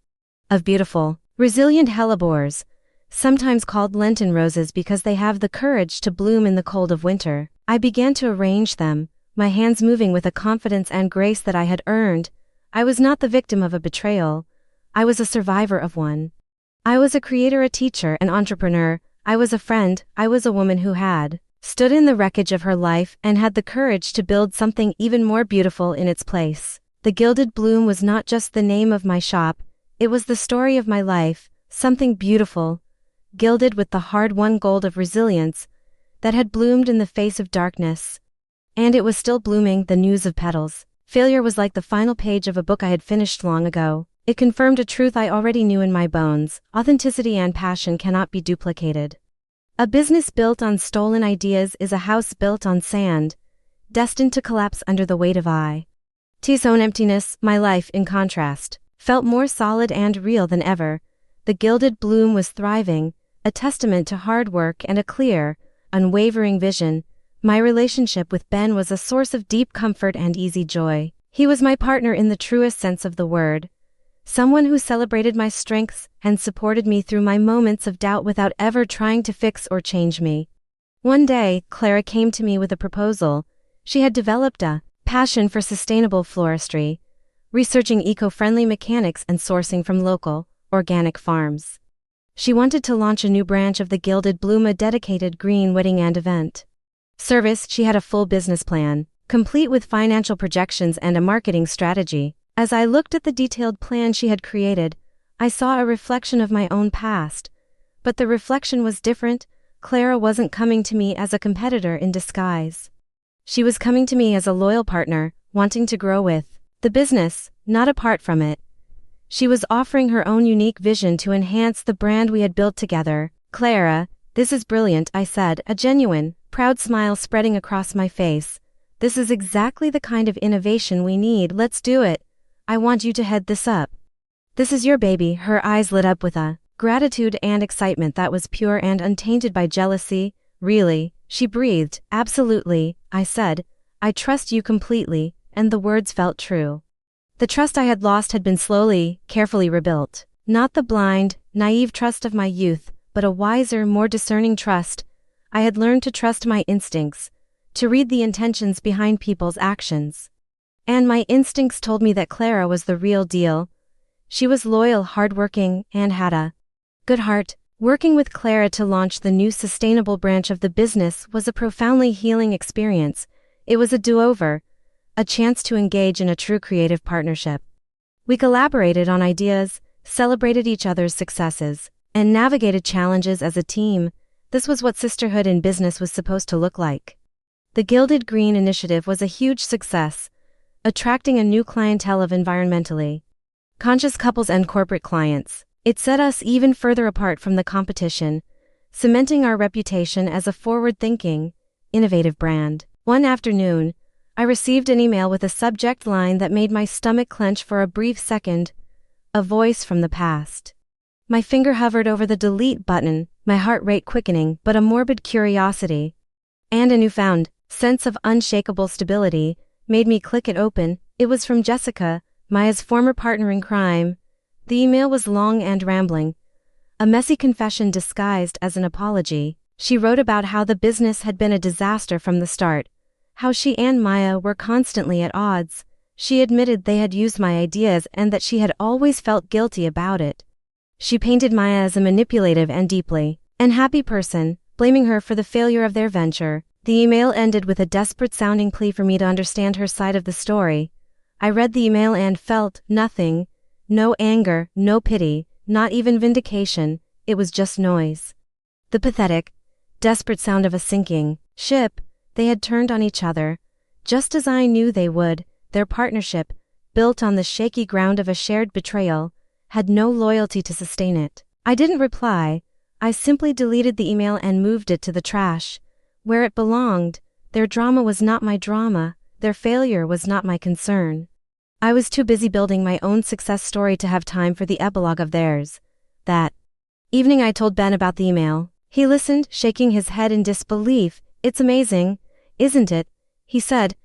of beautiful, resilient hellebores, sometimes called Lenten roses because they have the courage to bloom in the cold of winter. I began to arrange them, my hands moving with a confidence and grace that I had earned. I was not the victim of a betrayal. I was a survivor of one. I was a creator, a teacher, an entrepreneur. I was a friend. I was a woman who had stood in the wreckage of her life and had the courage to build something even more beautiful in its place. The Gilded Bloom was not just the name of my shop, it was the story of my life, something beautiful, gilded with the hard-won gold of resilience, that had bloomed in the face of darkness. And it was still blooming. The news of petals. Failure was like the final page of a book I had finished long ago. It confirmed a truth I already knew in my bones: authenticity and passion cannot be duplicated. A business built on stolen ideas is a house built on sand, destined to collapse under the weight of its own emptiness. My life, in contrast, felt more solid and real than ever. The Gilded Bloom was thriving, a testament to hard work and a clear, unwavering vision. My relationship with Ben was a source of deep comfort and easy joy. He was my partner in the truest sense of the word, someone who celebrated my strengths and supported me through my moments of doubt without ever trying to fix or change me. One day, Clara came to me with a proposal. She had developed a passion for sustainable floristry, researching eco-friendly mechanics and sourcing from local, organic farms. She wanted to launch a new branch of the Gilded Bloom, a dedicated green wedding and event service. She had a full business plan, complete with financial projections and a marketing strategy. As I looked at the detailed plan she had created, I saw a reflection of my own past. But the reflection was different. Clara wasn't coming to me as a competitor in disguise. She was coming to me as a loyal partner, wanting to grow with the business, not apart from it. She was offering her own unique vision to enhance the brand we had built together. "Clara, this is brilliant," I said, a genuine, proud smile spreading across my face. "This is exactly the kind of innovation we need. Let's do it. I want you to head this up. This is your baby." Her eyes lit up with a gratitude and excitement that was pure and untainted by jealousy. "Really?" she breathed. "Absolutely," I said. "I trust you completely," and the words felt true. The trust I had lost had been slowly, carefully rebuilt. Not the blind, naive trust of my youth, but a wiser, more discerning trust. I had learned to trust my instincts, to read the intentions behind people's actions. And my instincts told me that Clara was the real deal. She was loyal, hardworking, and had a good heart. Working with Clara to launch the new sustainable branch of the business was a profoundly healing experience. It was a do-over, a chance to engage in a true creative partnership. We collaborated on ideas, celebrated each other's successes, and navigated challenges as a team. This was what sisterhood in business was supposed to look like. The Gilded Green initiative was a huge success, attracting a new clientele of environmentally conscious couples and corporate clients. It set us even further apart from the competition, cementing our reputation as a forward-thinking, innovative brand. One afternoon, I received an email with a subject line that made my stomach clench for a brief second. A voice from the past. My finger hovered over the delete button, my heart rate quickening, but a morbid curiosity and a newfound sense of unshakable stability made me click it open. It was from Jessica, Maya's former partner in crime. The email was long and rambling, a messy confession disguised as an apology. She wrote about how the business had been a disaster from the start, how she and Maya were constantly at odds. She admitted they had used my ideas and that she had always felt guilty about it. She painted Maya as a manipulative and deeply unhappy person, blaming her for the failure of their venture. The email ended with a desperate-sounding plea for me to understand her side of the story. I read the email and felt nothing. No anger, no pity, not even vindication. It was just noise. The pathetic, desperate sound of a sinking ship. They had turned on each other, just as I knew they would. Their partnership, built on the shaky ground of a shared betrayal, had no loyalty to sustain it. I didn't reply. I simply deleted the email and moved it to the trash, where it belonged. Their drama was not my drama. Their failure was not my concern. I was too busy building my own success story to have time for the epilogue of theirs. That evening I told Ben about the email. He listened, shaking his head in disbelief. "It's amazing, isn't it?" he said.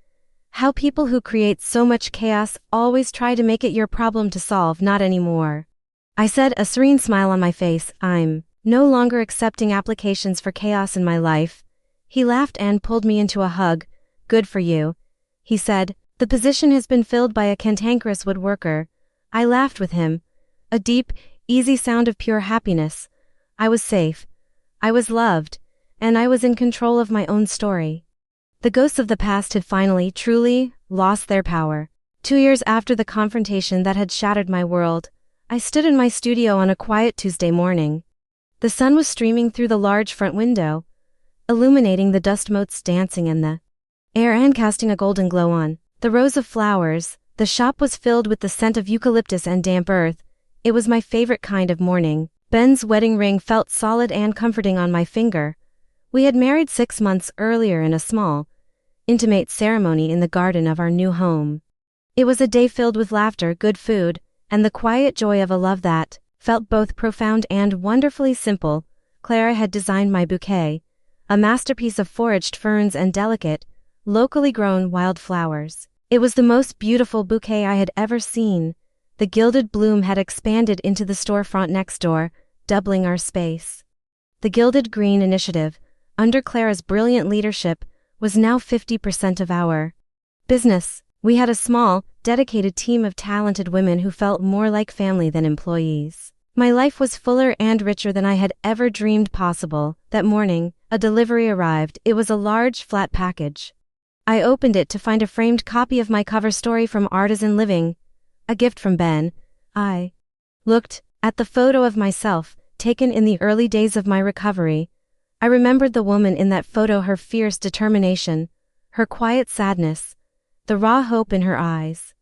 "How people who create so much chaos always try to make it your problem to solve." "Not anymore," I said, a serene smile on my face. "I'm no longer accepting applications for chaos in my life." He laughed and pulled me into a hug. "Good for you," he said. "The position has been filled by a cantankerous woodworker." I laughed with him. A deep, easy sound of pure happiness. I was safe. I was loved. And I was in control of my own story. The ghosts of the past had finally, truly, lost their power. 2 years after the confrontation that had shattered my world, I stood in my studio on a quiet Tuesday morning. The sun was streaming through the large front window, illuminating the dust motes dancing in the air and casting a golden glow on the rows of flowers. The shop was filled with the scent of eucalyptus and damp earth. It was my favorite kind of morning. Ben's wedding ring felt solid and comforting on my finger. We had married 6 months earlier in a small, intimate ceremony in the garden of our new home. It was a day filled with laughter, good food, and the quiet joy of a love that felt both profound and wonderfully simple. Clara had designed my bouquet, a masterpiece of foraged ferns and delicate, locally grown wildflowers. It was the most beautiful bouquet I had ever seen. The gilded bloom had expanded into the storefront next door, doubling our space. The Gilded Green initiative, under Clara's brilliant leadership, was now 50% of our business. We had a small, dedicated team of talented women who felt more like family than employees. My life was fuller and richer than I had ever dreamed possible. That morning, a delivery arrived. It was a large, flat package. I opened it to find a framed copy of my cover story from Artisan Living, a gift from Ben. I looked at the photo of myself, taken in the early days of my recovery. I remembered the woman in that photo, her fierce determination, her quiet sadness, the raw hope in her eyes.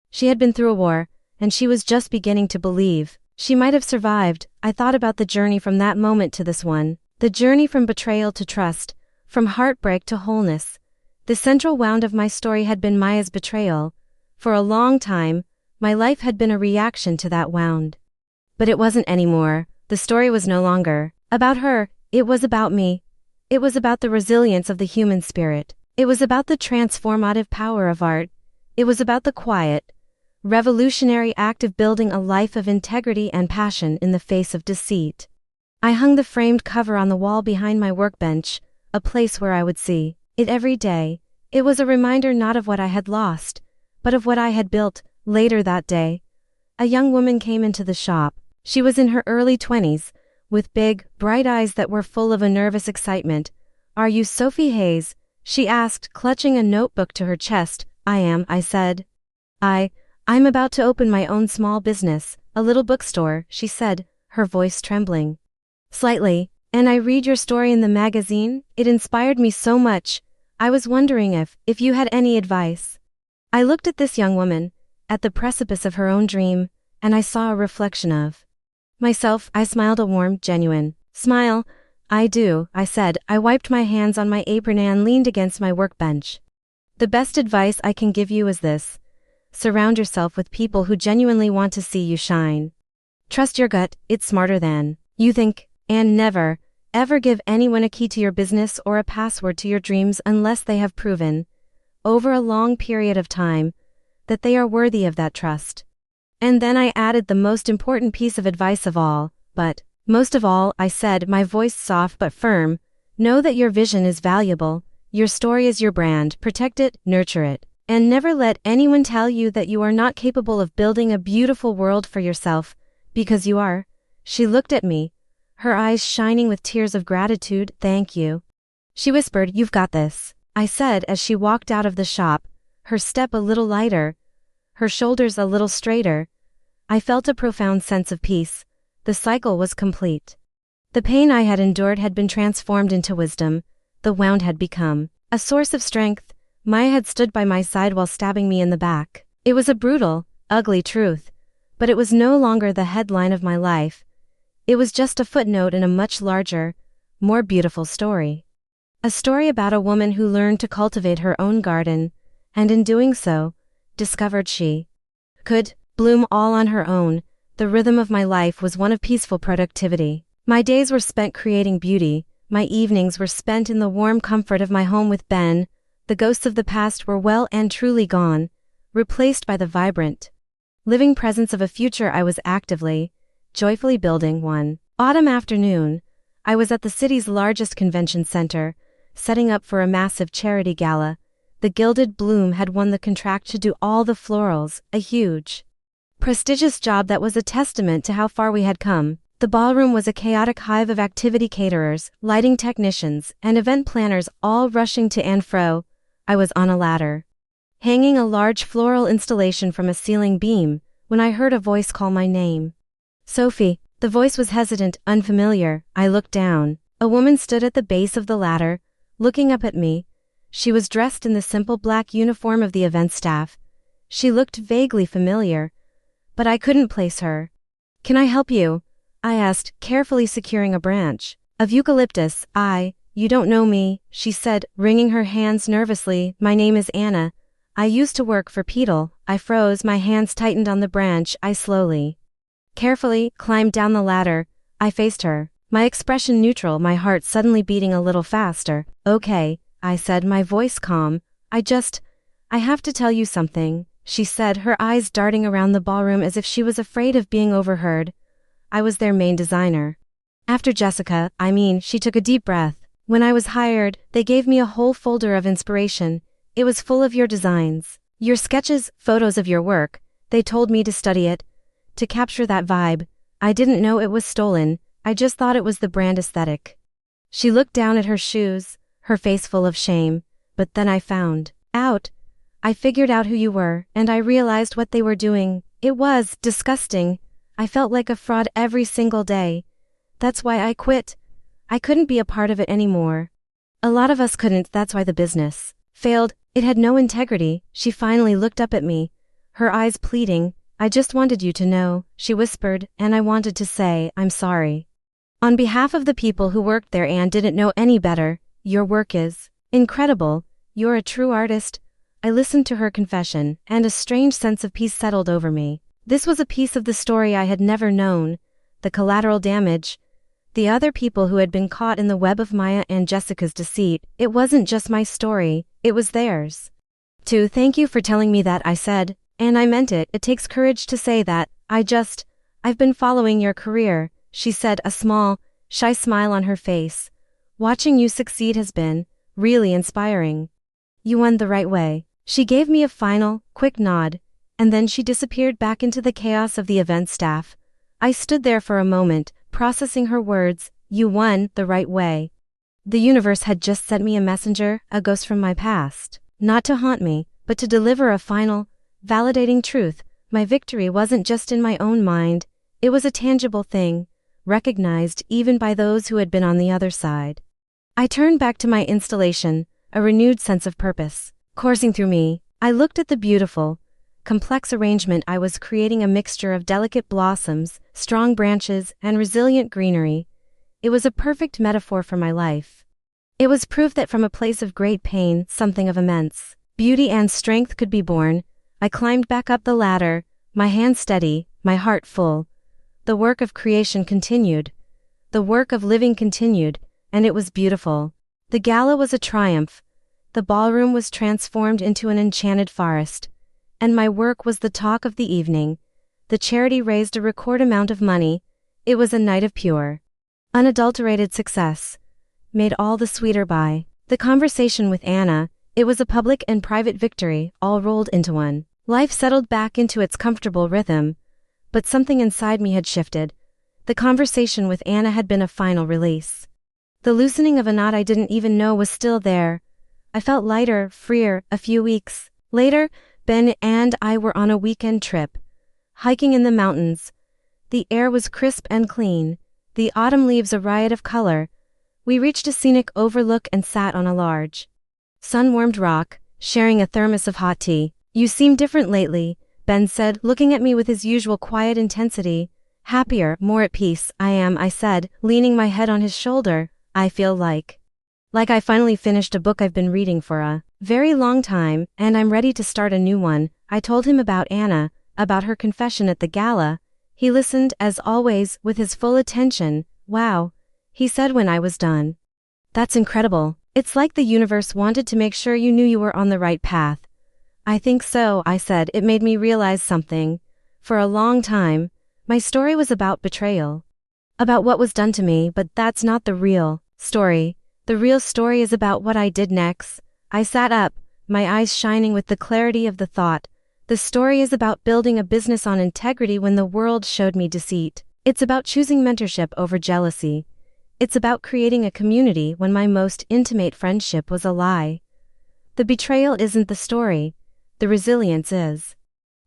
She had been through a war, and she was just beginning to believe she might have survived. I thought about the journey from that moment to this one, the journey from betrayal to trust, from heartbreak to wholeness. The central wound of my story had been Maya's betrayal. For a long time, my life had been a reaction to that wound. But it wasn't anymore. The story was no longer about her. It was about me. It was about the resilience of the human spirit. It was about the transformative power of art. It was about the quiet, revolutionary act of building a life of integrity and passion in the face of deceit. I hung the framed cover on the wall behind my workbench, a place where I would see it every day. It was a reminder not of what I had lost, but of what I had built. Later that day, a young woman came into the shop. She was in her early 20s, with big, bright eyes that were full of a nervous excitement. "Are you Sophie Hayes?" she asked, clutching a notebook to her chest. "I am," I said. I'm about to open my own small business, a little bookstore," she said, her voice trembling slightly. "And I read your story in the magazine. It inspired me so much. I was wondering if you had any advice." I looked at this young woman, at the precipice of her own dream, and I saw a reflection of myself. I smiled a warm, genuine smile. "I do," I said. I wiped my hands on my apron and leaned against my workbench. "The best advice I can give you is this. Surround yourself with people who genuinely want to see you shine. Trust your gut, it's smarter than you think, and never, ever give anyone a key to your business or a password to your dreams unless they have proven, over a long period of time, that they are worthy of that trust." And then I added the most important piece of advice of all, "But most of all," I said, my voice soft but firm, "know that your vision is valuable, your story is your brand, protect it, nurture it, and never let anyone tell you that you are not capable of building a beautiful world for yourself, because you are." She looked at me, her eyes shining with tears of gratitude. "Thank you," she whispered. "You've got this," I said as she walked out of the shop, her step a little lighter, her shoulders a little straighter. I felt a profound sense of peace. The cycle was complete. The pain I had endured had been transformed into wisdom. The wound had become a source of strength. Maya had stood by my side while stabbing me in the back. It was a brutal, ugly truth, but it was no longer the headline of my life. It was just a footnote in a much larger, more beautiful story. A story about a woman who learned to cultivate her own garden, and in doing so, discovered she could bloom all on her own. The rhythm of my life was one of peaceful productivity. My days were spent creating beauty, my evenings were spent in the warm comfort of my home with Ben. The ghosts of the past were well and truly gone, replaced by the vibrant, living presence of a future I was actively, joyfully building. One autumn afternoon, I was at the city's largest convention center, setting up for a massive charity gala. The Gilded Bloom had won the contract to do all the florals, a huge, prestigious job that was a testament to how far we had come. The ballroom was a chaotic hive of activity caterers, lighting technicians, and event planners all rushing to and fro. I was on a ladder, hanging a large floral installation from a ceiling beam, when I heard a voice call my name. "Sophie." The voice was hesitant, unfamiliar. I looked down. A woman stood at the base of the ladder, looking up at me. She was dressed in the simple black uniform of the event staff. She looked vaguely familiar, but I couldn't place her. "Can I help you?" I asked, carefully securing a branch of eucalyptus. "You don't know me," she said, wringing her hands nervously. "My name is Anna. I used to work for Petal." I froze, my hands tightened on the branch. I slowly, carefully, climbed down the ladder. I faced her, my expression neutral, my heart suddenly beating a little faster. "Okay," I said, my voice calm. I have to tell you something," she said, her eyes darting around the ballroom as if she was afraid of being overheard. "I was their main designer. After Jessica, she took a deep breath. When I was hired, they gave me a whole folder of inspiration. It was full of your designs, your sketches, photos of your work. They told me to study it, to capture that vibe. I didn't know it was stolen, I just thought it was the brand aesthetic." She looked down at her shoes, her face full of shame. "But then I found out. I figured out who you were, and I realized what they were doing. It was disgusting. I felt like a fraud every single day. That's why I quit. I couldn't be a part of it anymore. A lot of us couldn't, that's why the business failed. It had no integrity." She finally looked up at me, her eyes pleading. "I just wanted you to know," she whispered, "and I wanted to say, I'm sorry. On behalf of the people who worked there and didn't know any better. Your work is incredible. You're a true artist." I listened to her confession, and a strange sense of peace settled over me. This was a piece of the story I had never known, the collateral damage, the other people who had been caught in the web of Maya and Jessica's deceit. It wasn't just my story, it was theirs too. "Thank you for telling me that," I said, and I meant it. "It takes courage to say that. I've been following your career," she said, a small, shy smile on her face. "Watching you succeed has been really inspiring. You won the right way." She gave me a final, quick nod, and then she disappeared back into the chaos of the event staff. I stood there for a moment, processing her words. You won the right way. The universe had just sent me a messenger, a ghost from my past. Not to haunt me, but to deliver a final, validating truth. My victory wasn't just in my own mind, it was a tangible thing, recognized even by those who had been on the other side. I turned back to my installation, a renewed sense of purpose coursing through me. I looked at the beautiful, complex arrangement I was creating, a mixture of delicate blossoms, strong branches, and resilient greenery. It was a perfect metaphor for my life. It was proof that from a place of great pain, something of immense beauty and strength could be born. I climbed back up the ladder, my hands steady, my heart full. The work of creation continued. The work of living continued, and it was beautiful. The gala was a triumph. The ballroom was transformed into an enchanted forest. And my work was the talk of the evening. The charity raised a record amount of money. It was a night of pure, unadulterated success, made all the sweeter by the conversation with Anna. It was a public and private victory, all rolled into one. Life settled back into its comfortable rhythm, but something inside me had shifted. The conversation with Anna had been a final release. The loosening of a knot I didn't even know was still there. I felt lighter, freer. A few weeks later, Ben and I were on a weekend trip, hiking in the mountains. The air was crisp and clean, the autumn leaves a riot of color. We reached a scenic overlook and sat on a large, sun-warmed rock, sharing a thermos of hot tea. You seem different lately, Ben said, looking at me with his usual quiet intensity. Happier, more at peace. I am, I said, leaning my head on his shoulder. I feel like I finally finished a book I've been reading for a very long time, and I'm ready to start a new one. I told him about Anna, about her confession at the gala. He listened, as always, with his full attention. Wow, he said when I was done. That's incredible. It's like the universe wanted to make sure you knew you were on the right path. I think so, I said. It made me realize something. For a long time, my story was about betrayal, about what was done to me, but that's not the real story. The real story is about what I did next. I sat up, my eyes shining with the clarity of the thought. The story is about building a business on integrity when the world showed me deceit. It's about choosing mentorship over jealousy. It's about creating a community when my most intimate friendship was a lie. The betrayal isn't the story. The resilience is.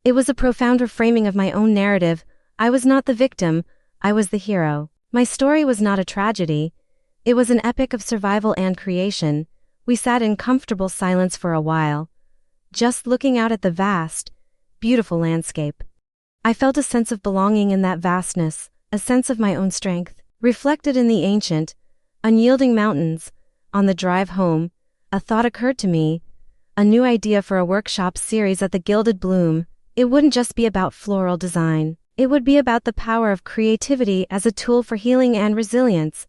It was a profound reframing of my own narrative. I was not the victim, I was the hero. My story was not a tragedy. It was an epic of survival and creation. We sat in comfortable silence for a while, just looking out at the vast, beautiful landscape. I felt a sense of belonging in that vastness, a sense of my own strength, reflected in the ancient, unyielding mountains. On the drive home, a thought occurred to me, a new idea for a workshop series at the Gilded Bloom. It wouldn't just be about floral design. It would be about the power of creativity as a tool for healing and resilience.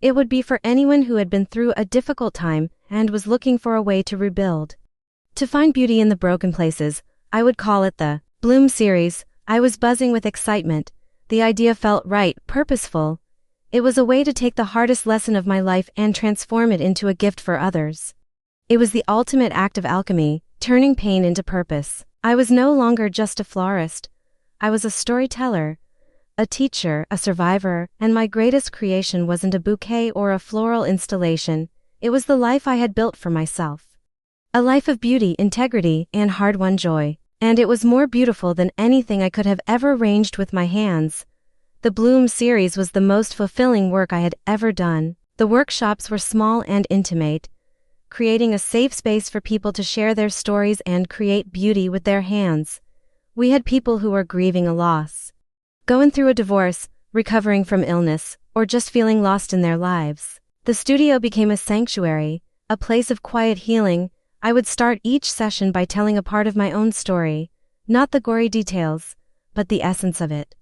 It would be for anyone who had been through a difficult time and was looking for a way to rebuild, to find beauty in the broken places. I would call it the Bloom series. I was buzzing with excitement. The idea felt right, purposeful. It was a way to take the hardest lesson of my life and transform it into a gift for others. It was the ultimate act of alchemy, turning pain into purpose. I was no longer just a florist. I was a storyteller, a teacher, a survivor, and my greatest creation wasn't a bouquet or a floral installation. It was the life I had built for myself. A life of beauty, integrity, and hard-won joy. And it was more beautiful than anything I could have ever arranged with my hands. The Bloom series was the most fulfilling work I had ever done. The workshops were small and intimate, creating a safe space for people to share their stories and create beauty with their hands. We had people who were grieving a loss, going through a divorce, recovering from illness, or just feeling lost in their lives. The studio became a sanctuary, a place of quiet healing. I would start each session by telling a part of my own story, not the gory details, but the essence of it.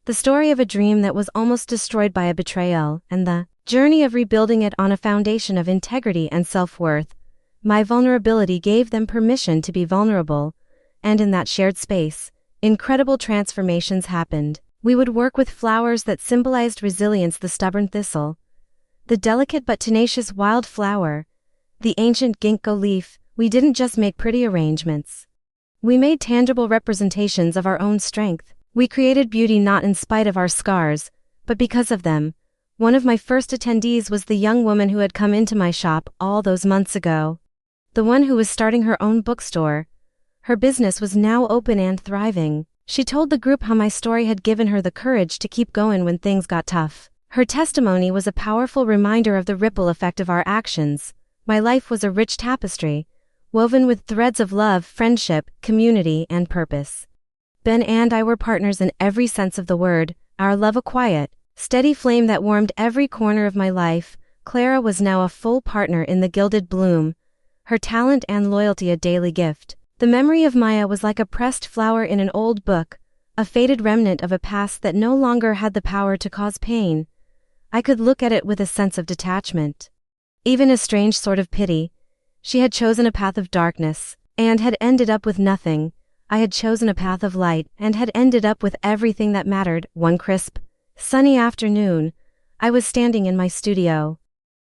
The story of a dream that was almost destroyed by a betrayal, and the journey of rebuilding it on a foundation of integrity and self-worth. My vulnerability gave them permission to be vulnerable, and in that shared space, incredible transformations happened. We would work with flowers that symbolized resilience: the stubborn thistle, the delicate but tenacious wildflower, the ancient ginkgo leaf, We didn't just make pretty arrangements. We made tangible representations of our own strength. We created beauty not in spite of our scars, but because of them. One of my first attendees was the young woman who had come into my shop all those months ago. The one who was starting her own bookstore. Her business was now open and thriving. She told the group how my story had given her the courage to keep going when things got tough. Her testimony was a powerful reminder of the ripple effect of our actions. My life was a rich tapestry, woven with threads of love, friendship, community, and purpose. Ben and I were partners in every sense of the word, our love a quiet, steady flame that warmed every corner of my life. Clara was now a full partner in the Gilded Bloom, her talent and loyalty a daily gift. The memory of Maya was like a pressed flower in an old book, a faded remnant of a past that no longer had the power to cause pain. I could look at it with a sense of detachment. Even a strange sort of pity. She had chosen a path of darkness, and had ended up with nothing. I had chosen a path of light, and had ended up with everything that mattered. One crisp, sunny afternoon, I was standing in my studio,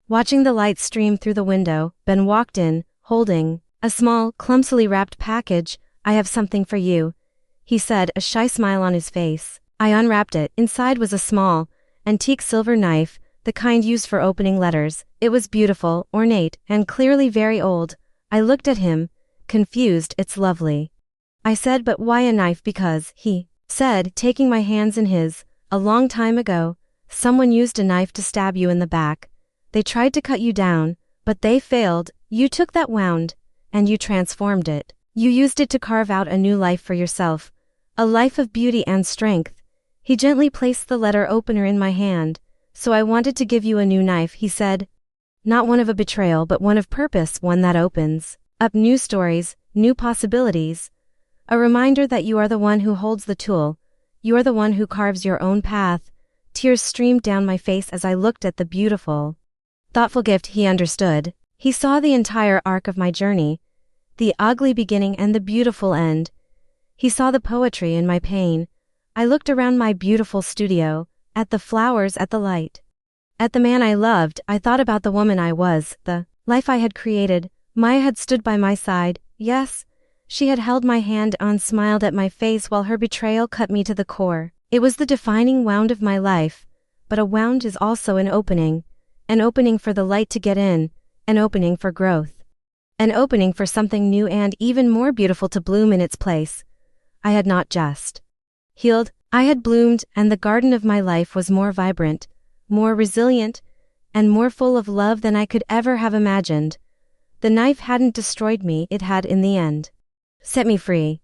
watching the light stream through the window. Ben walked in, holding a small, clumsily wrapped package. "I have something for you," he said, a shy smile on his face. I unwrapped it. Inside was a small, antique silver knife, the kind used for opening letters. It was beautiful, ornate, and clearly very old. I looked at him, confused. "It's lovely," I said. "But why a knife?" "Because," he said, taking my hands in his, "a long time ago, someone used a knife to stab you in the back. They tried to cut you down, but they failed. You took that wound, and you transformed it. You used it to carve out a new life for yourself, a life of beauty and strength." He gently placed the letter opener in my hand. "So I wanted to give you a new knife," he said. "Not one of a betrayal, but one of purpose, one that opens up new stories, new possibilities. A reminder that you are the one who holds the tool. You are the one who carves your own path." Tears streamed down my face as I looked at the beautiful, thoughtful gift. He understood. He saw the entire arc of my journey, the ugly beginning and the beautiful end. He saw the poetry in my pain. I looked around my beautiful studio, at the flowers, at the light, at the man I loved. I thought about the woman I was, the life I had created. Maya had stood by my side. Yes, she had held my hand and smiled at my face while her betrayal cut me to the core. It was the defining wound of my life, but a wound is also an opening for the light to get in, an opening for growth, an opening for something new and even more beautiful to bloom in its place. I had not just healed, I had bloomed, and the garden of my life was more vibrant, more resilient, and more full of love than I could ever have imagined. The knife hadn't destroyed me, it had, in the end, set me free.